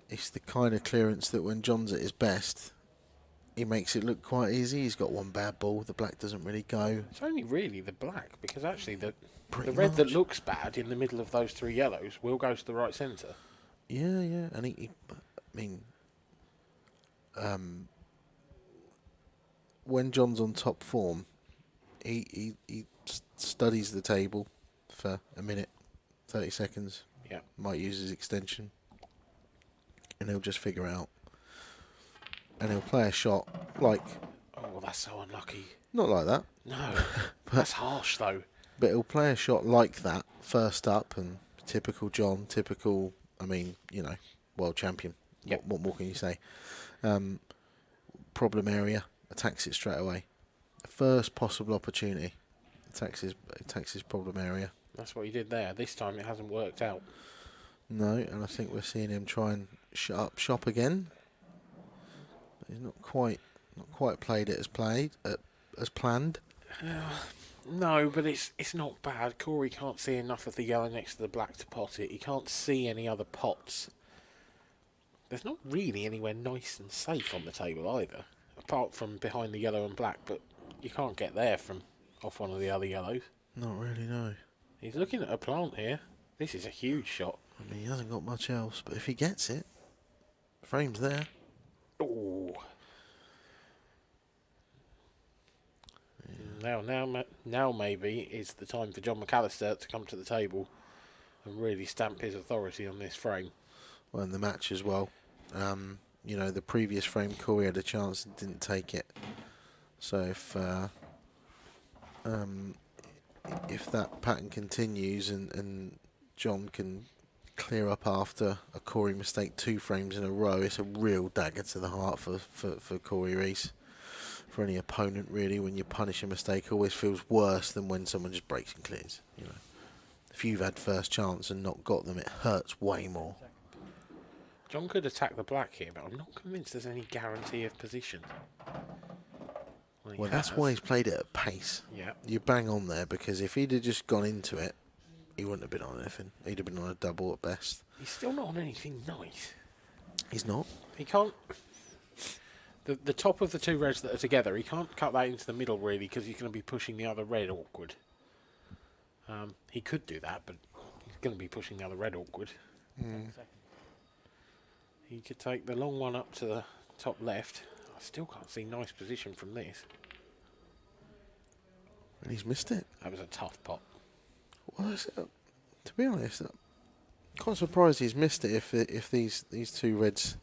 it's the kind of clearance that when John's at his best, he makes it look quite easy. He's got one bad ball. The black doesn't really go. It's only really the black, because actually the Pretty red that much. looks bad in the middle of those 3 yellows will go to the right centre. Yeah, yeah. And I mean, when John's on top form, he studies the table for a minute, 30 seconds. Yeah. Might use his extension. And he'll just figure out. And he'll play a shot like... Oh, that's so unlucky. Not like that. No, that's harsh though. But he'll play a shot like that, first up, and typical John, typical, world champion. Yep. What more can you say? Problem area, attacks it straight away. First possible opportunity, attacks his problem area. That's what he did there. This time it hasn't worked out. No, and I think we're seeing him try and shut up shop again. He's not quite played it as planned. No, but it's not bad. Corey can't see enough of the yellow next to the black to pot it. He can't see any other pots. There's not really anywhere nice and safe on the table either, apart from behind the yellow and black, but you can't get there from off one of the other yellows. Not really, no. He's looking at a plant here. This is a huge shot. I mean, he hasn't got much else, but if he gets it, frame's there. Oh. Now maybe is the time for John McAllister to come to the table and really stamp his authority on this frame. Well, in the match as well. The previous frame, Corey had a chance and didn't take it. So if that pattern continues and John can clear up after a Corey mistake 2 frames in a row, it's a real dagger to the heart for Corey Rees. For any opponent, really, when you punish a mistake, it always feels worse than when someone just breaks and clears. If you've had first chance and not got them, it hurts way more. John could attack the black here, but I'm not convinced there's any guarantee of position. Well, that's why he's played it at pace. Yeah. You bang on there, because if he'd have just gone into it, he wouldn't have been on anything. He'd have been on a double at best. He's still not on anything nice. He's not. He can't... The top of the 2 reds that are together, he can't cut that into the middle, really, because he's going to be pushing the other red awkward. He could do that, but he's going to be pushing the other red awkward. He could take the long one up to the top left. I still can't see nice position from this. And he's missed it. That was a tough pot. Well, to be honest, I'm quite surprised he's missed it if these 2 reds...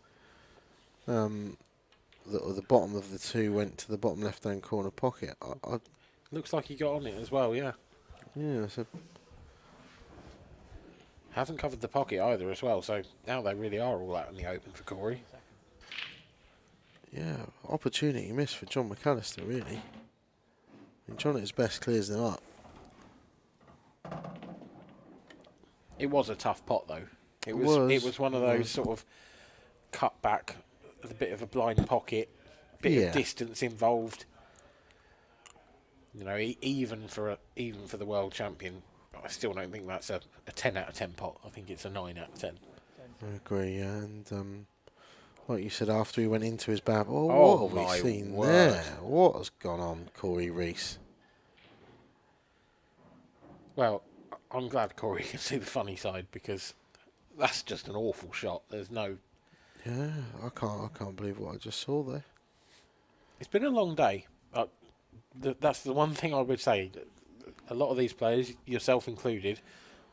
the bottom of the 2 went to the bottom left-hand corner pocket. Looks like he got on it as well, yeah. Yeah, so Hasn't covered the pocket either as well, so now they really are all out in the open for Corey. yeah, opportunity missed for John McAllister, really. I mean, John at his best clears them up. It was a tough pot though. It was one of those sort of cut back, a bit of a blind pocket, bit of distance involved. Even for the world champion, I still don't think that's a 10 out of 10 pot. I think it's a 9 out of 10. I agree, yeah. And like you said, after he went into his bad, Oh, what have we my seen word. there? What has gone on, Corey Rees? Well, I'm glad Corey can see the funny side, because that's just an awful shot. There's no... Yeah, I can't believe what I just saw there. It's been a long day. That's the one thing I would say. A lot of these players, yourself included,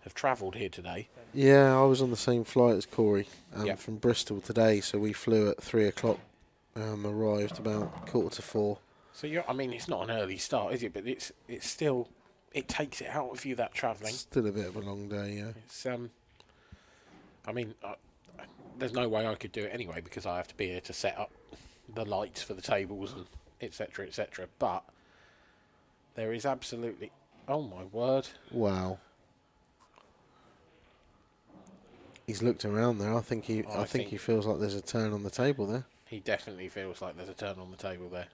have travelled here today. Yeah, I was on the same flight as Corey Yep. from Bristol today, so we flew at 3 o'clock, arrived about 3:45. So it's not an early start, is it? But it's still, it takes it out of you, that travelling. Still a bit of a long day, yeah. It's there's no way I could do it anyway, because I have to be here to set up the lights for the tables and etc. etc. But there is absolutely, oh my word! Wow. He's looked around there. I think he feels like there's a turn on the table there. He definitely feels like there's a turn on the table there.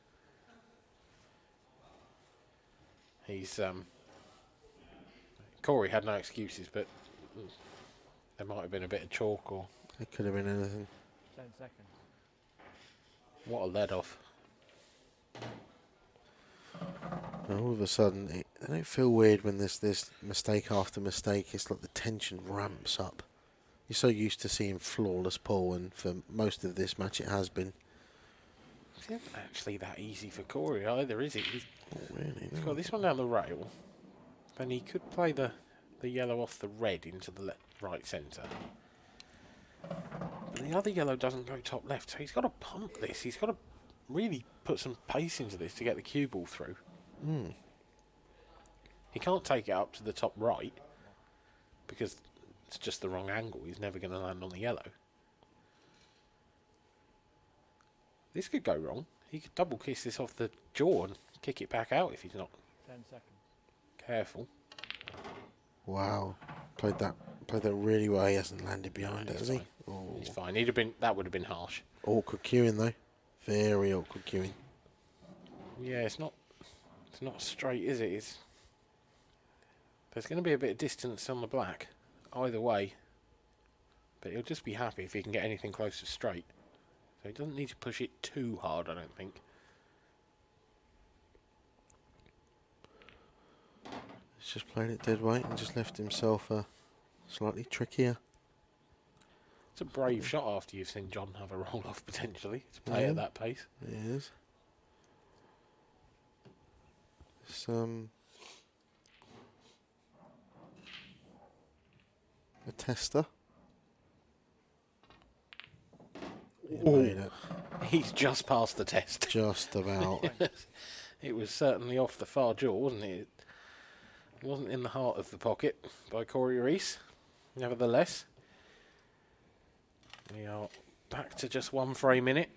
He's Corey had no excuses, but there might have been a bit of chalk, or It could have been anything. 10 seconds. what a let off. And all of a sudden, I don't feel weird when there's this mistake after mistake. It's like the tension ramps up. You're so used to seeing flawless Paul, and for most of this match, it has been. It's not actually that easy for Corey either, is it? Not really. He's No. got this one down the rail. Then he could play the yellow off the red into the right centre. But the other yellow doesn't go top left, so he's got to pump this. He's got to really put some pace into this to get the cue ball through. He can't take it up to the top right because it's just the wrong angle. He's never going to land on the yellow. This could go wrong. He could double kiss this off the jaw and kick it back out if he's not 10 seconds. careful. Wow, played that really well. He hasn't landed behind it, he's has he? fine. Oh. He's fine. That would have been harsh. Awkward queuing though. Very awkward queuing. Yeah, it's not straight, is it? There's going to be a bit of distance on the black, either way. But he'll just be happy if he can get anything close to straight. So he doesn't need to push it too hard, I don't think. He's just played it dead weight and just left himself slightly trickier. It's a brave shot after you've seen John have a roll-off potentially to play at that pace. It is. It's, a tester. He made it. He's just passed the test. Just about. It was certainly off the far jaw, wasn't it? It wasn't in the heart of the pocket by Corey Rees. Nevertheless, we are back to just one frame in it.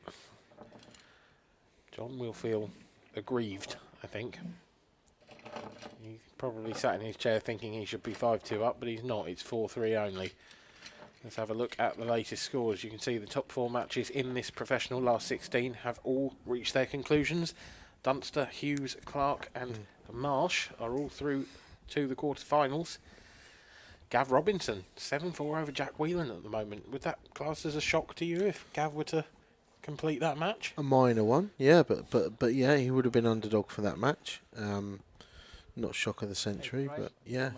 John will feel aggrieved, I think. He probably sat in his chair thinking he should be 5-2 up, but he's not. It's 4-3 only. Let's have a look at the latest scores. You can see the top 4 matches in this professional last 16 have all reached their conclusions. Dunster, Hughes, Clark and Marsh are all through to the quarter-finals. Gav Robinson, 7-4 over Jack Whelan at the moment. Would that class as a shock to you if Gav were to complete that match? A minor one, yeah, but yeah, he would have been underdog for that match. Not shock of the century, but yeah.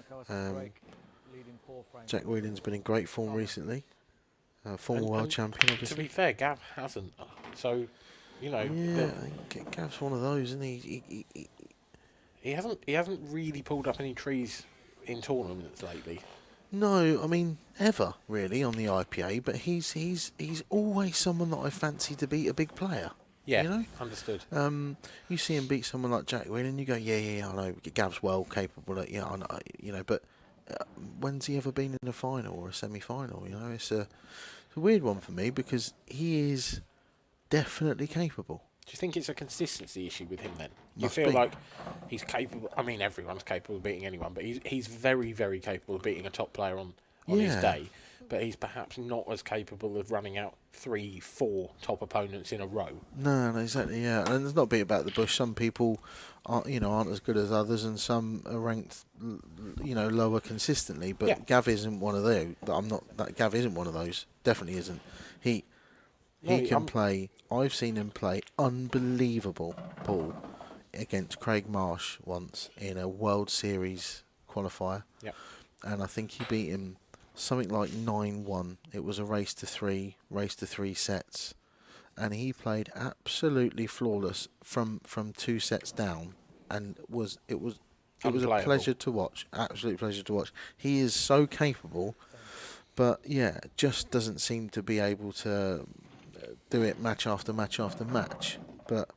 Jack Whelan's been in great form recently. Former world champion, To obviously. be fair, Gav hasn't. So, you know, Yeah, I think Gav's one of those, isn't he? he hasn't really pulled up any trees in tournaments lately. No, I mean ever really on the IPA, but he's always someone that I fancy to beat a big player. Yeah, you know? understood. You see him beat someone like Jack Whelan, and you go, yeah, I know Gav's well capable. I know, but when's he ever been in a final or a semi-final? You know, it's a weird one for me because he is definitely capable. Do you think it's a consistency issue with him then? You Must feel be. like he's capable. I mean, everyone's capable of beating anyone, but he's very, very capable of beating a top player on his Yeah. day. But he's perhaps not as capable of running out 3-4 top opponents in a row. No, exactly, yeah. And there's not a bit about the bush. Some people aren't as good as others, and some are ranked, lower consistently. But Yeah. Gav isn't one of those. Gav isn't one of those. Definitely isn't. He No, can play. I've seen him play unbelievable ball against Craig Marsh once in a World Series qualifier. Yep. And I think he beat him something like 9-1. It was a race to three sets, and he played absolutely flawless from 2 sets down, and it was a Unplayable. pleasure to watch. Absolute pleasure to watch. He is so capable, but yeah, just doesn't seem to be able to do it match after match after match. But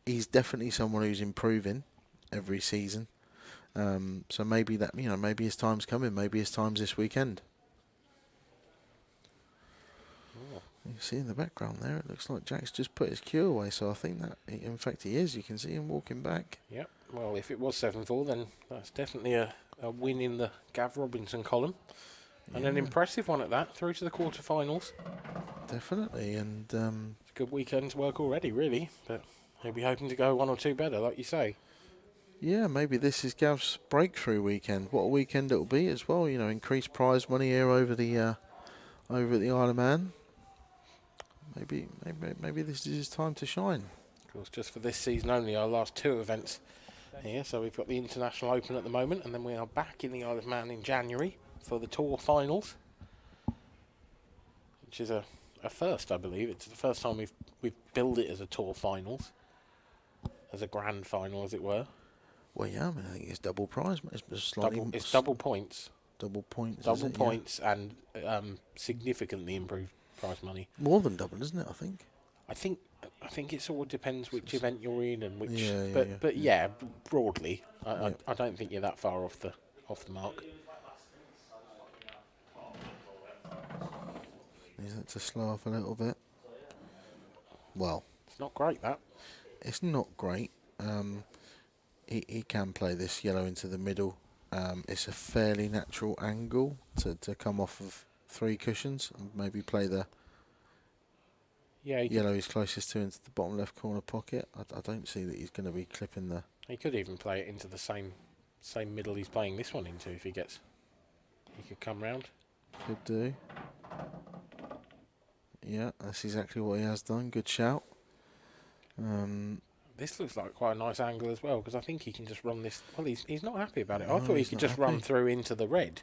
he's definitely someone who's improving every season. So maybe maybe his time's coming. Maybe his time's this weekend. You see in the background there, it looks like Jack's just put his cue away. So I think that, in fact, he is. You can see him walking back. Yep. Well, if it was 7-4, then that's definitely a win in the Gav Robinson column. And an impressive one at that, through to the quarterfinals. Definitely, and It's a good weekend's work already, really. But he'll be hoping to go 1 or 2 better, like you say. yeah, maybe this is Gav's breakthrough weekend. What a weekend it'll be as well. Increased prize money here over the at the Isle of Man. Maybe this is his time to shine. Of course, just for this season only, our last 2 events here. So we've got the International Open at the moment, and then we are back in the Isle of Man in January for the Tour Finals, which is a first, I believe. It's the first time we've billed it as a Tour Finals, as a grand final, as it were. Well, yeah, I mean, I think it's double prize. It's slightly It's double points. double points. Double is it? points and significantly improved prize money. Yeah. More than double, isn't it? I think. I think it all depends which event you're in and which. Yeah, but broadly, I don't think you're that far off the mark. Is that to slow off a little bit? Well, It's not great, that. it's not great. He can play this yellow into the middle. It's a fairly natural angle to come off of 3 cushions and maybe play the yellow he's closest to into the bottom left corner pocket. I don't see that he's going to be clipping the... He could even play it into the same middle he's playing this one into if he gets. He could come round. Could do. Yeah, that's exactly what he has done. Good shout. This looks like quite a nice angle as well, because I think he can just run this. Well, he's not happy about it. No, I thought he he's could not just run happy. through into the red,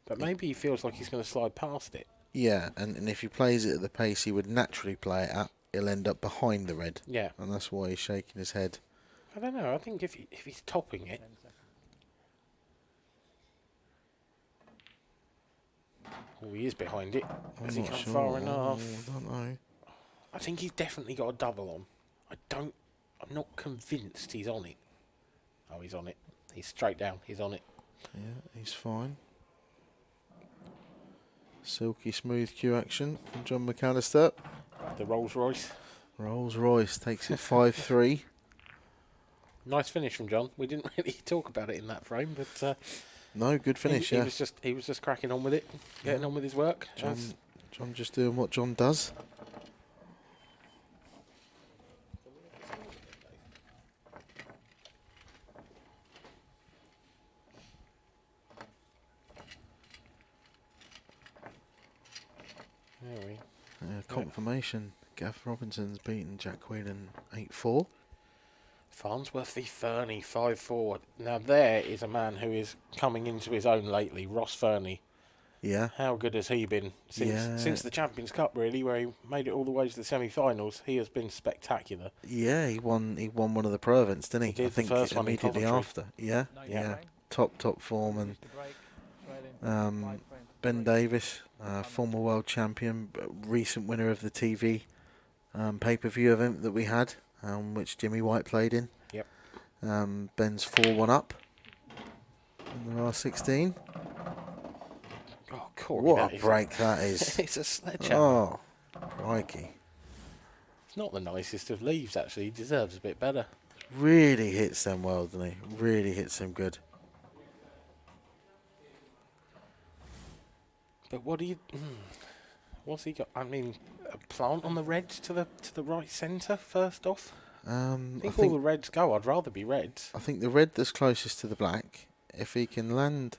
but maybe he feels like he's going to slide past it. Yeah, and if he plays it at the pace he would naturally play it at, he'll end up behind the red. Yeah, And that's why he's shaking his head. I don't know. I think if he's topping it, he is behind it. Has he I'm come not sure. far enough? I don't know. I think he's definitely got a double on. I'm not convinced he's on it. Oh, he's on it. He's straight down. He's on it. Yeah, he's fine. Silky smooth cue action from John McAllister. The Rolls Royce. Rolls Royce takes it 5-3. Nice finish from John. We didn't really talk about it in that frame, but No, good finish, he yeah. was just cracking on with it, getting on with his work. John just doing what John does. There we. Confirmation. Gav Robinson's beaten Jack Whelan 8-4. Farnsworth v Fernie 5-4. Now there is a man who is coming into his own lately, Ross Fernie. Yeah. How good has he been since the Champions Cup, really, where he made it all the way to the semi-finals? He has been spectacular. Yeah, he won one of the pro events, didn't he? He did, I think the first one in immediately Coventry. after. Yeah, Yeah. Top form. And Ben Davis, former world champion, recent winner of the TV pay-per-view event that we had, which Jimmy White played in. Yep. Ben's 4-1 up in the last 16. Oh, Corey, What a break that is. It's a sledgehammer. Oh, crikey. It's not the nicest of leaves, actually. He deserves a bit better. Really hits them well, doesn't he? Really hits them good. But what do you... What's he got? I mean, a plant on the reds to the right centre, first off? I I think think all the reds go. I'd rather be reds. I think the red that's closest to the black, if he can land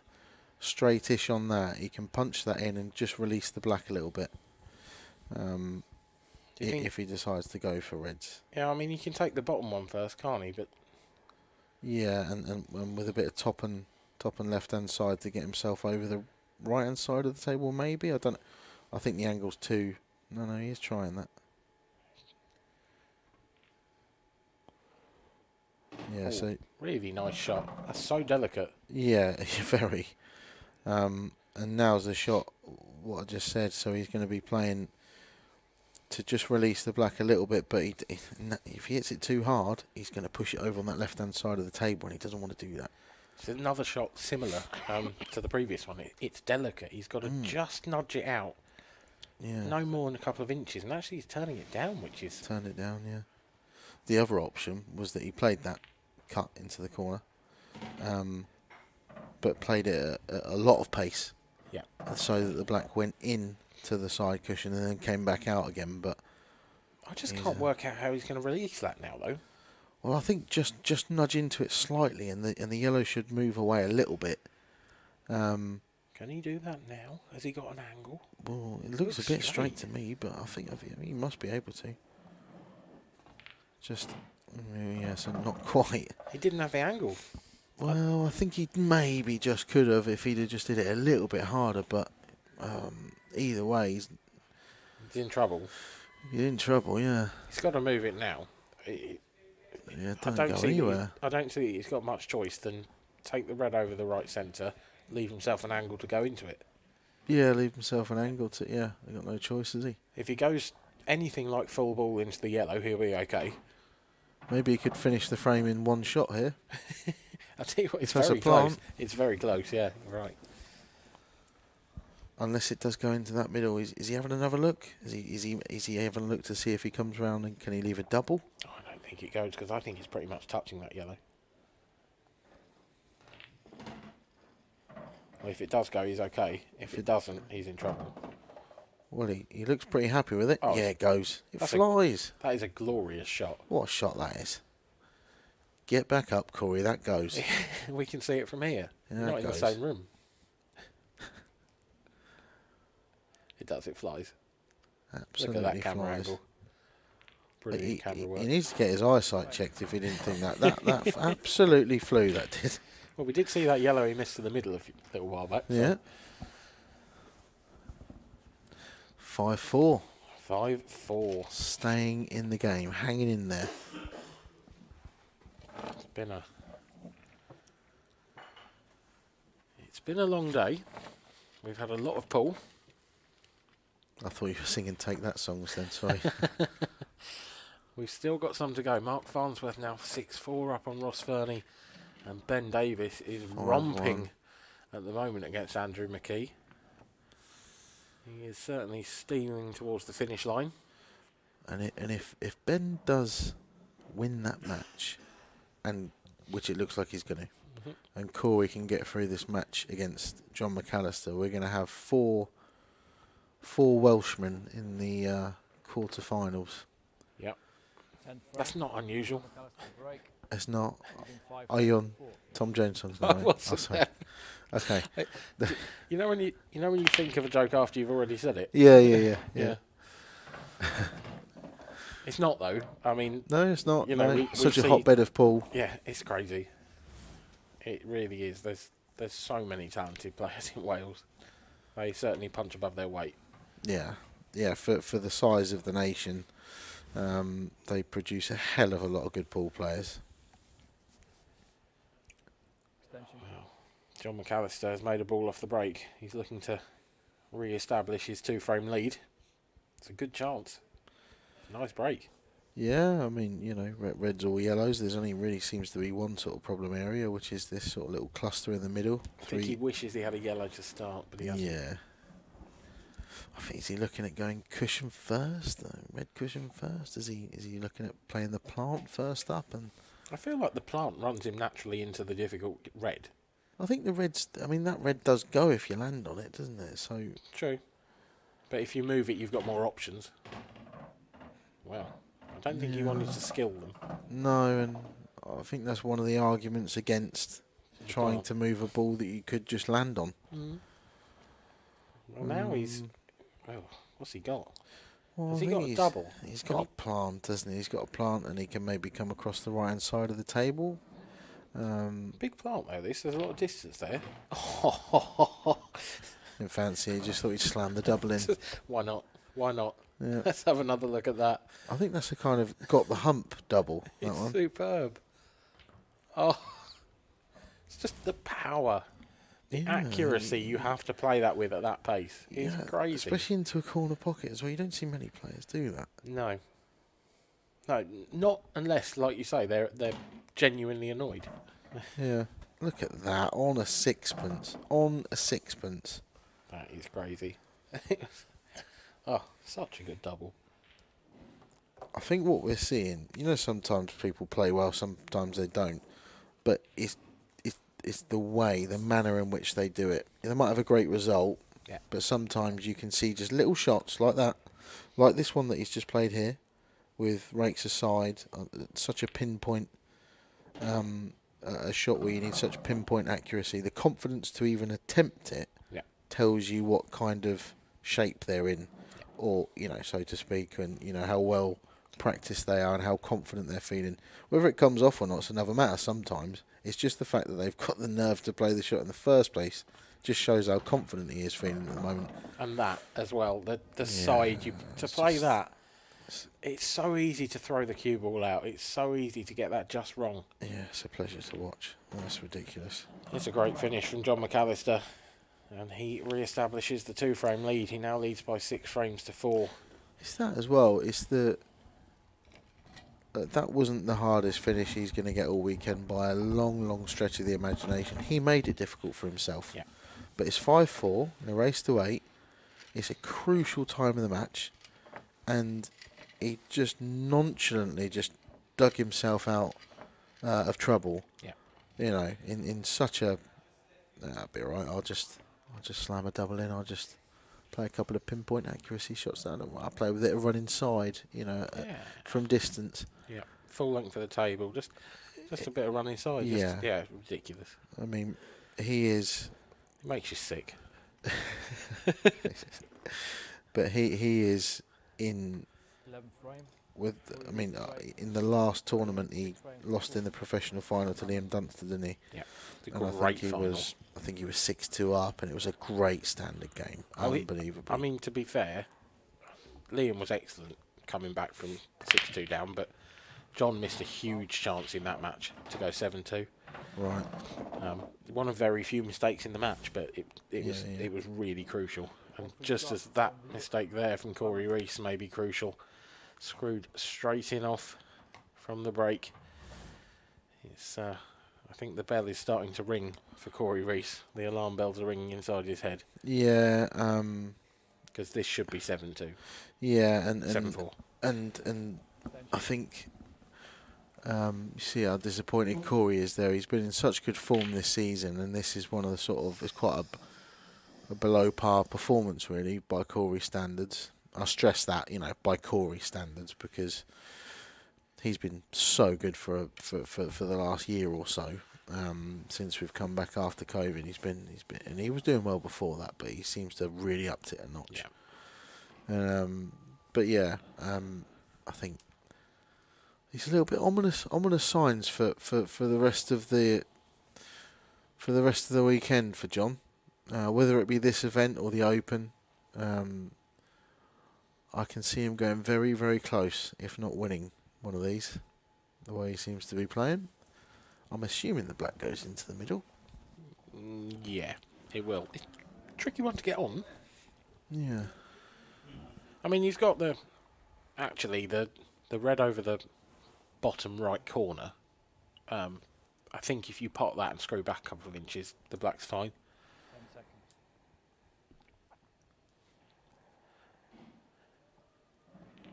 straightish on that, he can punch that in and just release the black a little bit. Do you think... If he decides to go for reds. Yeah, I mean, you can take the bottom one first, can't he? But Yeah, and with a bit of top and left hand side to get himself over the right hand side of the table, maybe. I think the angle's too. No, he is trying that. Yeah, oh, so really nice shot. That's so delicate. yeah, very. And now's the shot. What I just said. So he's going to be playing to just release the black a little bit, but if he hits it too hard, he's going to push it over on that left hand side of the table, and he doesn't want to do that. It's another shot similar to the previous one. It's delicate. He's got to just nudge it out. Yeah. No more than a couple of inches, and actually he's turning it down, which is... Turned it down, yeah. The other option was that he played that cut into the corner, but played it at a lot of pace. Yeah. So that the black went in to the side cushion and then came back out again. But I just can't work out how he's going to release that now, though. well, I think just nudge into it slightly, and the yellow should move away a little bit. Can he do that now? Has he got an angle? Well, it looks a bit straight to me, but I think he must be able to. Just Yeah, so not quite. He didn't have the angle. Well, I think he maybe just could have if he'd have just did it a little bit harder, but either way, He's in trouble. he's in trouble, yeah. He's got to move it now. Yeah, I don't don't go see. anywhere. I don't see he's got much choice than take the red over the right centre, leave himself an angle to go into it. Yeah, leave himself an angle to, yeah, he got no choice, has he? If he goes anything like full ball into the yellow, he'll be okay. Maybe he could finish the frame in one shot here. I'll tell you what, it's If that's a very close. plant. It's very close, yeah, you're right. Unless it does go into that middle. Is he having another look? Is he having a look to see if he comes round and can he leave a double? Oh, I don't think it goes because I think he's pretty much touching that yellow. Well, if it does go, he's okay. If it doesn't, he's in trouble. Well, he looks pretty happy with it. Oh, yeah, it goes. It that's flies. That is a glorious shot. What a shot that is. Get back up, Corey. That goes. We can see it from here. Yeah, Not it in the goes. same room. It does, it flies. Absolutely Look at that camera flies. angle. Brilliant camera work. He needs to get his eyesight checked if he didn't think that. That absolutely flew, that did. Well, we did see that yellow he missed to the middle a little while back. So Yeah. 5-4. 5-4. Staying in the game, hanging in there. It's been a long day. We've had a lot of pull. I thought you were singing Take That songs then, sorry. We've still got some to go. Mark Farnsworth now 6-4 up on Ross Fernie, and Ben Davis is 5-1. romping at the moment against Andrew McKee. He is certainly steaming towards the finish line. And if Ben does win that match, and which it looks like he's going to, and Corey can get through this match against John McAllister, we're going to have four Welshmen in the quarterfinals. Yep. That's not unusual. It's not. Are you on Tom Jones songs now? I mate? wasn't sorry. Okay. You know when you think of a joke after you've already said it? Yeah. It's not though. I mean, No, it's not. You know, no. we Such a see- hotbed of pool. yeah, it's crazy. It really is. There's so many talented players in Wales. They certainly punch above their weight. Yeah. For the size of the nation, they produce a hell of a lot of good pool players. John McAllister has made a ball off the break. He's looking to re-establish his two-frame lead. It's a good chance. Nice break. Yeah, I mean, you know, reds or yellows. There's only really seems to be one sort of problem area, which is this sort of little cluster in the middle. I think he wishes he had a yellow to start, but he hasn't. Yeah. I think is he looking at going cushion first, red cushion first? Is he looking at playing the plant first up? And I feel like the plant runs him naturally into the difficult red. I think the reds. I mean, that red does go if you land on it, doesn't it? So True. But if you move it, you've got more options. Well, I don't think he wanted to skill them. no, and I think that's one of the arguments against trying to move a ball that you could just land on. Well, now he's... Well, what's he got? Well, Has I he think got a double? He's got a plant, doesn't he? He's got a plant, and he can maybe come across the right-hand side of the table. Big plant, though, this. There's a lot of distance there. Didn't fancy it, just thought he'd slam the double in. Why not? Why not? Yeah. Let's have another look at that. I think that's a kind of got the hump double, that It's one. superb. Oh, it's just the power, the Yeah. accuracy you have to play that with at that pace. It's Yeah, crazy. especially into a corner pocket as well. You don't see many players do that. No, not unless, like you say, they're genuinely annoyed. Yeah. Look at that, on a sixpence. On a sixpence. That is crazy. Oh, such a good double. I think what we're seeing, you know, sometimes people play well, sometimes they don't. But it's the way, the manner in which they do it. They might have a great result, Yeah. but sometimes you can see just little shots like that. Like this one that he's just played here, with rakes aside, such a pinpoint, a shot where you need such pinpoint accuracy. The confidence to even attempt it tells you what kind of shape they're in, or, you know, so to speak, and, you know, how well practice they are and how confident they're feeling. Whether it comes off or not is another matter sometimes. It's just the fact that they've got the nerve to play the shot in the first place just shows how confident he is feeling at the moment. And that as well, the Yeah, side, to it's play just- that, it's so easy to throw the cue ball out. It's so easy to get that just wrong. Yeah, it's a pleasure to watch. That's ridiculous. It's a great finish from John McAllister. And he re-establishes the 2-frame lead. He now leads by 6 frames to 4. It's that as well. It's the that wasn't the hardest finish he's going to get all weekend by a long, long stretch of the imagination. He made it difficult for himself. Yeah. But it's 5-4 in a race to 8. It's a crucial time of the match, and he just nonchalantly just dug himself out of trouble. Yeah. You know, in such a that'll be all right. I'll just slam a double in. I'll just play a couple of pinpoint accuracy shots down. I'll play with it and run inside, you know, from distance. Yeah. Full length of the table. Just a bit of run inside. Yeah, ridiculous. I mean, he is... It makes you sick. But he is in... with. I mean, in the last tournament, he lost in the professional final to Liam Dunster, didn't he? Yeah. It's a And great final. I think he was 6-2 up, and it was a great standard game. Unbelievable. I mean, to be fair, Liam was excellent coming back from 6-2 down, but John missed a huge chance in that match to go 7-2. Right. One of very few mistakes in the match, but it was really crucial. And just as that mistake there from Corey Rees may be crucial, screwed straight in off from the break. It's I think the bell is starting to ring for Corey Rees. The alarm bells are ringing inside his head. Yeah. Because this should be 7-2. Yeah, and 7-4. and I think you see how disappointed Corey is there. He's been in such good form this season, and this is one of the sort of, it's quite a below par performance really by Corey standards. I stress that, you know, by Corey standards, because he's been so good for the last year or so. Since we've come back after COVID, he's been, and he was doing well before that, but he seems to have really upped it a notch. Yeah. But yeah, I think it's a little bit ominous signs for the rest of the weekend for John, whether it be this event or the Open. I can see him going very, very close, if not winning one of these, the way he seems to be playing. I'm assuming the black goes into the middle. Yeah, it will. It's a tricky one to get on. Yeah. I mean, he's got the red over the bottom right corner. I think if you pot that and screw back a couple of inches, the black's fine.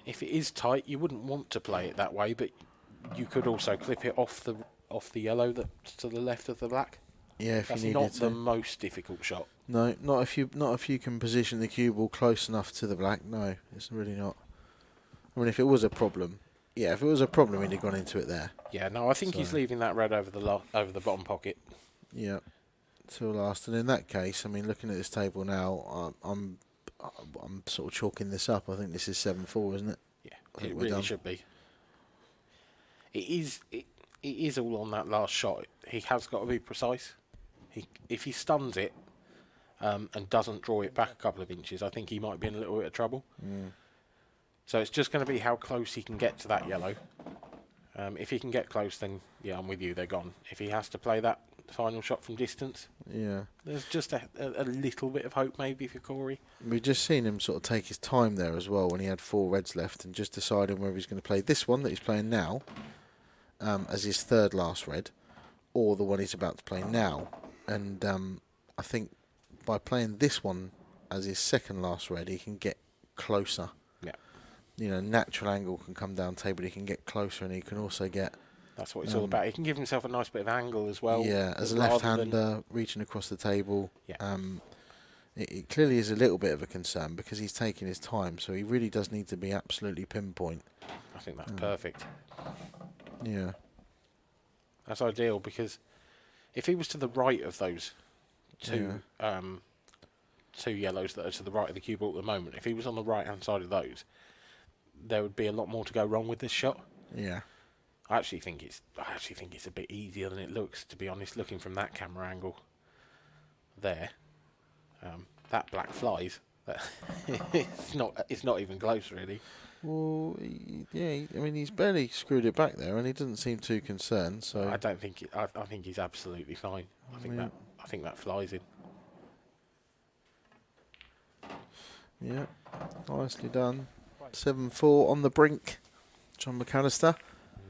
If it is tight, you wouldn't want to play it that way, but you could also clip it off the yellow that's to the left of the black. Yeah, if That's you needed not to. the most difficult shot. No, not if you can position the cue ball close enough to the black. No, it's really not. I mean, if it was a problem, he'd have gone into it there. Yeah, no, I think he's leaving that red over the bottom pocket. Yeah, till last. And in that case, I mean, looking at this table now, I'm sort of chalking this up. I think this is 7-4, isn't it? Yeah, it really should be. It is all on that last shot. He has got to be precise. If he stuns it and doesn't draw it back a couple of inches, I think he might be in a little bit of trouble. So it's just going to be how close he can get to that yellow. If he can get close, then yeah, I'm with you. They're gone. If he has to play that final shot from distance, yeah, there's just a little bit of hope maybe for Corey. We've just seen him sort of take his time there as well when he had 4 reds left, and just deciding whether he's going to play this one that he's playing now as his third last red, or the one he's about to play now. And I think by playing this one as his second last red, he can get closer. Yeah. You know, natural angle can come down table, he can get closer, and he can also get... That's what it's all about. He can give himself a nice bit of angle as well. Yeah, as a left-hander, reaching across the table. Yeah. It clearly is a little bit of a concern because he's taking his time, so he really does need to be absolutely pinpoint. I think that's perfect. Yeah. That's ideal, because if he was to the right of those two yellows that are to the right of the cue ball at the moment, if he was on the right-hand side of those, there would be a lot more to go wrong with this shot. Yeah. I actually think it's a bit easier than it looks, to be honest. Looking from that camera angle, there, that black flies. It's not even close, really. Well, I mean, he's barely screwed it back there, and he doesn't seem too concerned. So I don't think. I think he's absolutely fine. I think that flies in. yeah, nicely done. 7-4 on the brink, John McAllister.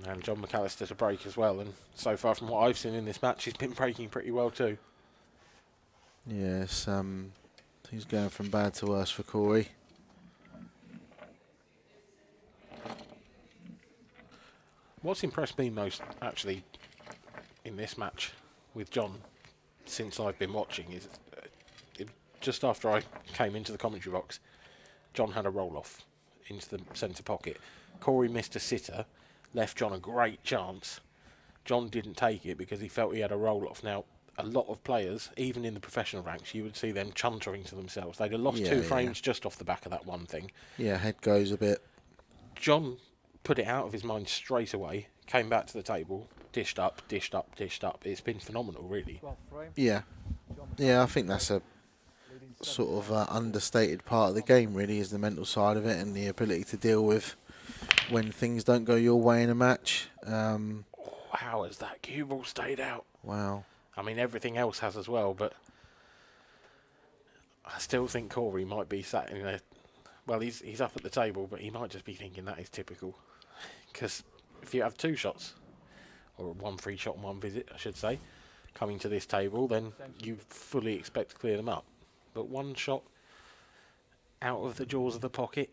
And John McAllister to break as well. And so far, from what I've seen in this match, he's been breaking pretty well too. Yes, he's going from bad to worse for Corey. What's impressed me most, actually, in this match with John, since I've been watching, is just after I came into the commentary box, John had a roll-off into the centre pocket. Corey missed a sitter, left John a great chance. John didn't take it because he felt he had a roll-off. Now, a lot of players, even in the professional ranks, you would see them chuntering to themselves. They'd have lost two frames just off the back of that one thing. Yeah, head goes a bit. John put it out of his mind straight away, came back to the table, dished up, dished up, dished up. It's been phenomenal, really. Yeah. Yeah, I think that's a sort of understated part of the game, really, is the mental side of it and the ability to deal with when things don't go your way in a match. How has that cue ball stayed out? Wow. I mean, everything else has as well, but I still think Corey might be sat in a... Well, he's up at the table, but he might just be thinking that is typical. Because if you have two shots, or one free shot and one visit, I should say, coming to this table, then you fully expect to clear them up. But one shot out of the jaws of the pocket,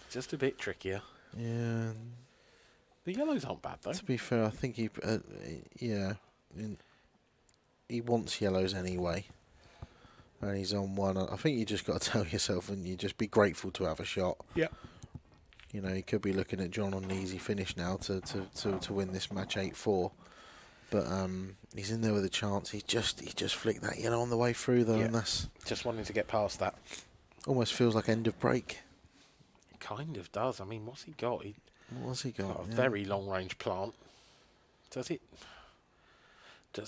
just a bit trickier. Yeah. The yellows aren't bad, though. To be fair, I think he wants yellows anyway. And he's on one. I think you just got to tell yourself and you just be grateful to have a shot. Yeah. You know, he could be looking at John on an easy finish now to win this match 8-4. But he's in there with a chance. He just flicked that yellow on the way through though, and that's just wanting to get past that. Almost feels like end of break. It kind of does. I mean, what's he got? What's he got? A very long range plant. Does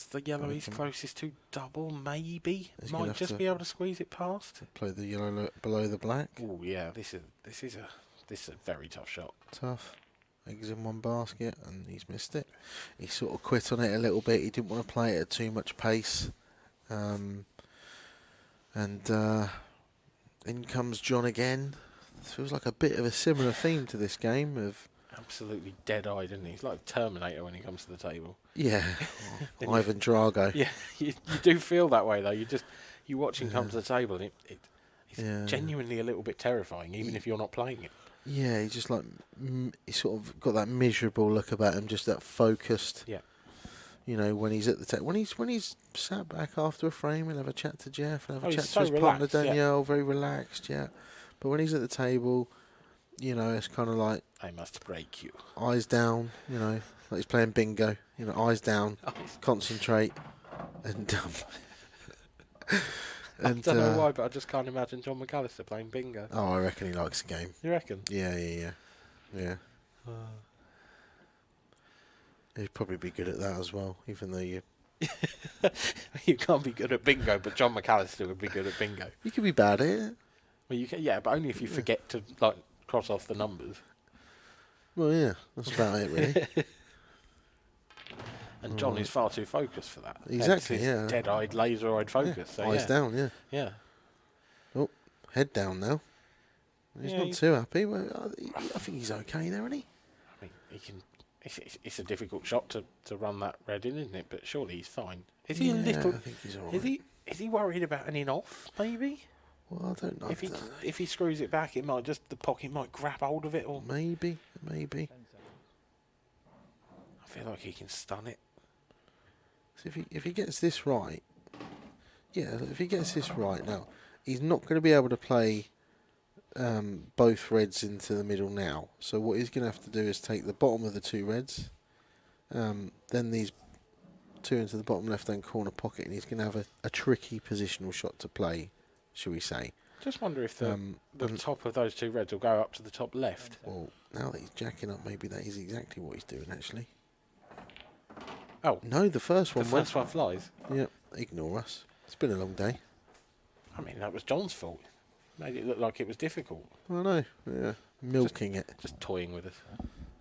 the yellow he's closest to double? Maybe might just be able to squeeze it past. Play the yellow below the black. Oh yeah, this is a very tough shot. Tough. Eggs in one basket, and he's missed it. He sort of quit on it a little bit. He didn't want to play it at too much pace. And in comes John again. Feels like a bit of a similar theme to this game of absolutely dead-eyed, isn't he? He's like Terminator when he comes to the table. Yeah, Ivan Drago. Yeah, you do feel that way though. You watch him come to the table, and it's genuinely a little bit terrifying, even if you're not playing it. Yeah, he's just like he's sort of got that miserable look about him, just that focused. Yeah. You know, when he's at the table, when he's sat back after a frame, he'll have a chat to Jeff, and have a chat to his partner Danielle, very relaxed, yeah. But when he's at the table, you know, it's kind of like I must break you. Eyes down, you know, like he's playing bingo. You know, eyes down, concentrate, and I don't know why, but I just can't imagine John McAllister playing bingo. Oh, I reckon he likes the game. You reckon? Yeah. He'd probably be good at that as well, even though you can't be good at bingo, but John McAllister would be good at bingo. You could be bad at it. Well, you can, but only if you forget to like cross off the numbers. Well, yeah, that's about it, really. And John is far too focused for that. Exactly, yeah. Dead-eyed, laser-eyed focus. Yeah. So eyes down, yeah. Yeah. Oh, head down now. He's not too happy. Well, I think he's okay there, isn't he? I mean, he can. It's a difficult shot to run that red in, isn't it? But surely he's fine. Is he a little? I think he's all right. Is he worried about an in-off, maybe? Well, I don't know. If he screws it back, the pocket might grab hold of it, or maybe. I feel like he can stun it. So if he gets this right, if he gets this right now, he's not going to be able to play both reds into the middle now. So what he's going to have to do is take the bottom of the two reds, then these two into the bottom left-hand corner pocket, and he's going to have a tricky positional shot to play, shall we say. Just wonder if the And- top of those two reds will go up to the top left. Well, now that he's jacking up, maybe that is exactly what he's doing, actually. Oh, No, the first the one went. first one flies. Yep, ignore us. It's been a long day. I mean, that was John's fault. Made it look like it was difficult. I know, yeah. Milking it. Just toying with us.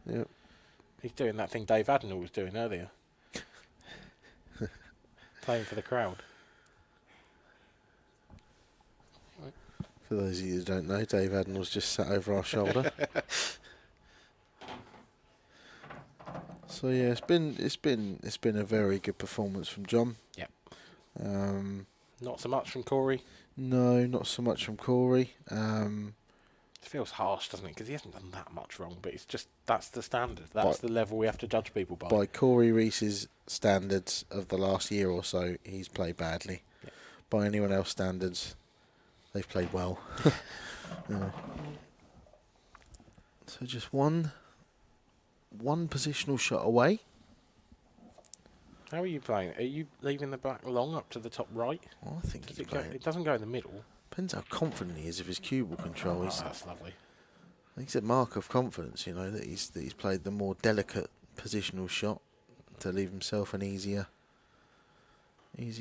Yep. He's doing that thing Dave Adnall was doing earlier. Playing for the crowd. For those of you who don't know, Dave Adnall's just sat over our shoulder. So yeah, it's been a very good performance from John. Yep. Not so much from Corey. No, not so much from Corey. It feels harsh, doesn't it? Because he hasn't done that much wrong, but it's just that's the standard. That's the level we have to judge people by. By Corey Rees's standards of the last year or so, he's played badly. Yep. By anyone else's standards, they've played well. So just one positional shot away. How are you playing? Are you leaving the back long up to the top right? Well, I think It doesn't go in the middle. Depends how confident he is of his cue ball control. Oh, that's lovely. I think it's a mark of confidence, you know, that he's played the more delicate positional shot to leave himself an easier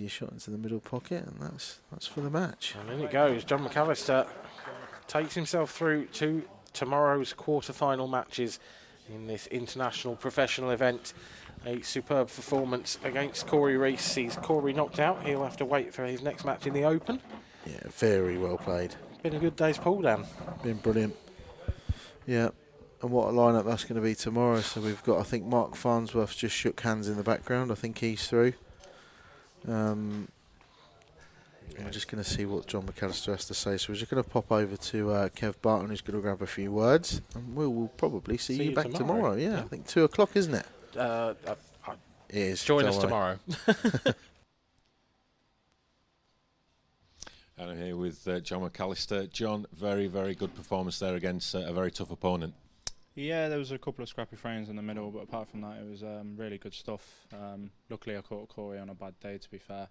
shot into the middle pocket, and that's for the match. And in it goes. John McAllister takes himself through to tomorrow's quarter-final matches in this international professional event. A superb performance against Corey Rees sees Corey knocked out. He'll have to wait for his next match in the Open. Yeah, very well played. Been a good day's pull down. Been brilliant. Yeah, and what a lineup that's going to be tomorrow. So we've got, I think, Mark Farnsworth just shook hands in the background. I think he's through. I'm just going to see what John McAllister has to say. So we're just going to pop over to Kev Barton, who's going to grab a few words, and we'll probably see you back tomorrow. Yeah, I think 2 o'clock, isn't it? It is. Join us tomorrow. And I'm here with John McAllister. John, very, very good performance there against a very tough opponent. Yeah, there was a couple of scrappy frames in the middle, but apart from that, it was really good stuff. Luckily, I caught Corey on a bad day, to be fair.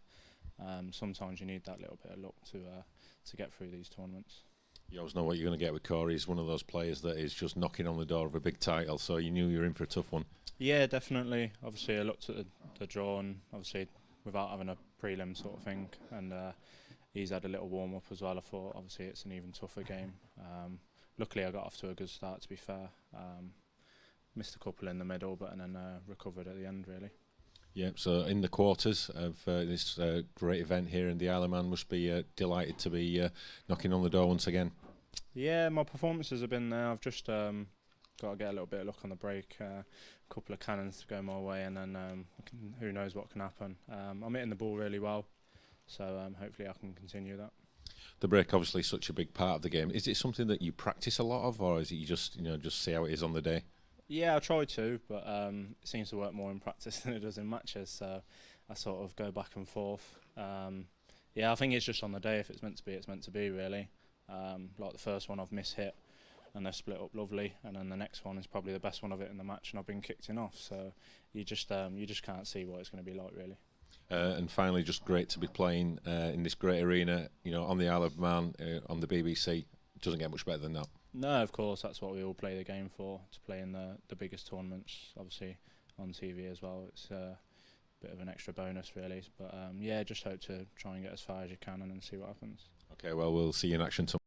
Sometimes you need that little bit of luck to get through these tournaments. You always know what you're going to get with Corey. He's one of those players that is just knocking on the door of a big title, so you knew you were in for a tough one. Yeah, definitely. Obviously, I looked at the draw, and obviously, without having a prelim sort of thing, and he's had a little warm-up as well. I thought, obviously, it's an even tougher game. Luckily, I got off to a good start, to be fair. Missed a couple in the middle, but then recovered at the end, really. Yeah, so in the quarters of this great event here in the Isle of Man, must be delighted to be knocking on the door once again. Yeah, my performances have been there. I've just got to get a little bit of luck on the break, a couple of cannons to go my way, and then who knows what can happen. I'm hitting the ball really well, so hopefully I can continue that. The break obviously such a big part of the game. Is it something that you practice a lot of, or is it you just see how it is on the day? Yeah, I try to, but it seems to work more in practice than it does in matches, so I sort of go back and forth. Yeah, I think it's just on the day. If it's meant to be, it's meant to be, really. Like the first one I've mishit, and they're split up lovely, and then the next one is probably the best one of it in the match, and I've been kicked in off, so you just can't see what it's going to be like, really. And finally, just great to be playing in this great arena, on the Isle of Man, on the BBC. It doesn't get much better than that. No, of course, that's what we all play the game for, to play in the biggest tournaments, obviously on TV as well. It's a bit of an extra bonus, really. But yeah, just hope to try and get as far as you can and then see what happens. Okay, well, we'll see you in action tomorrow.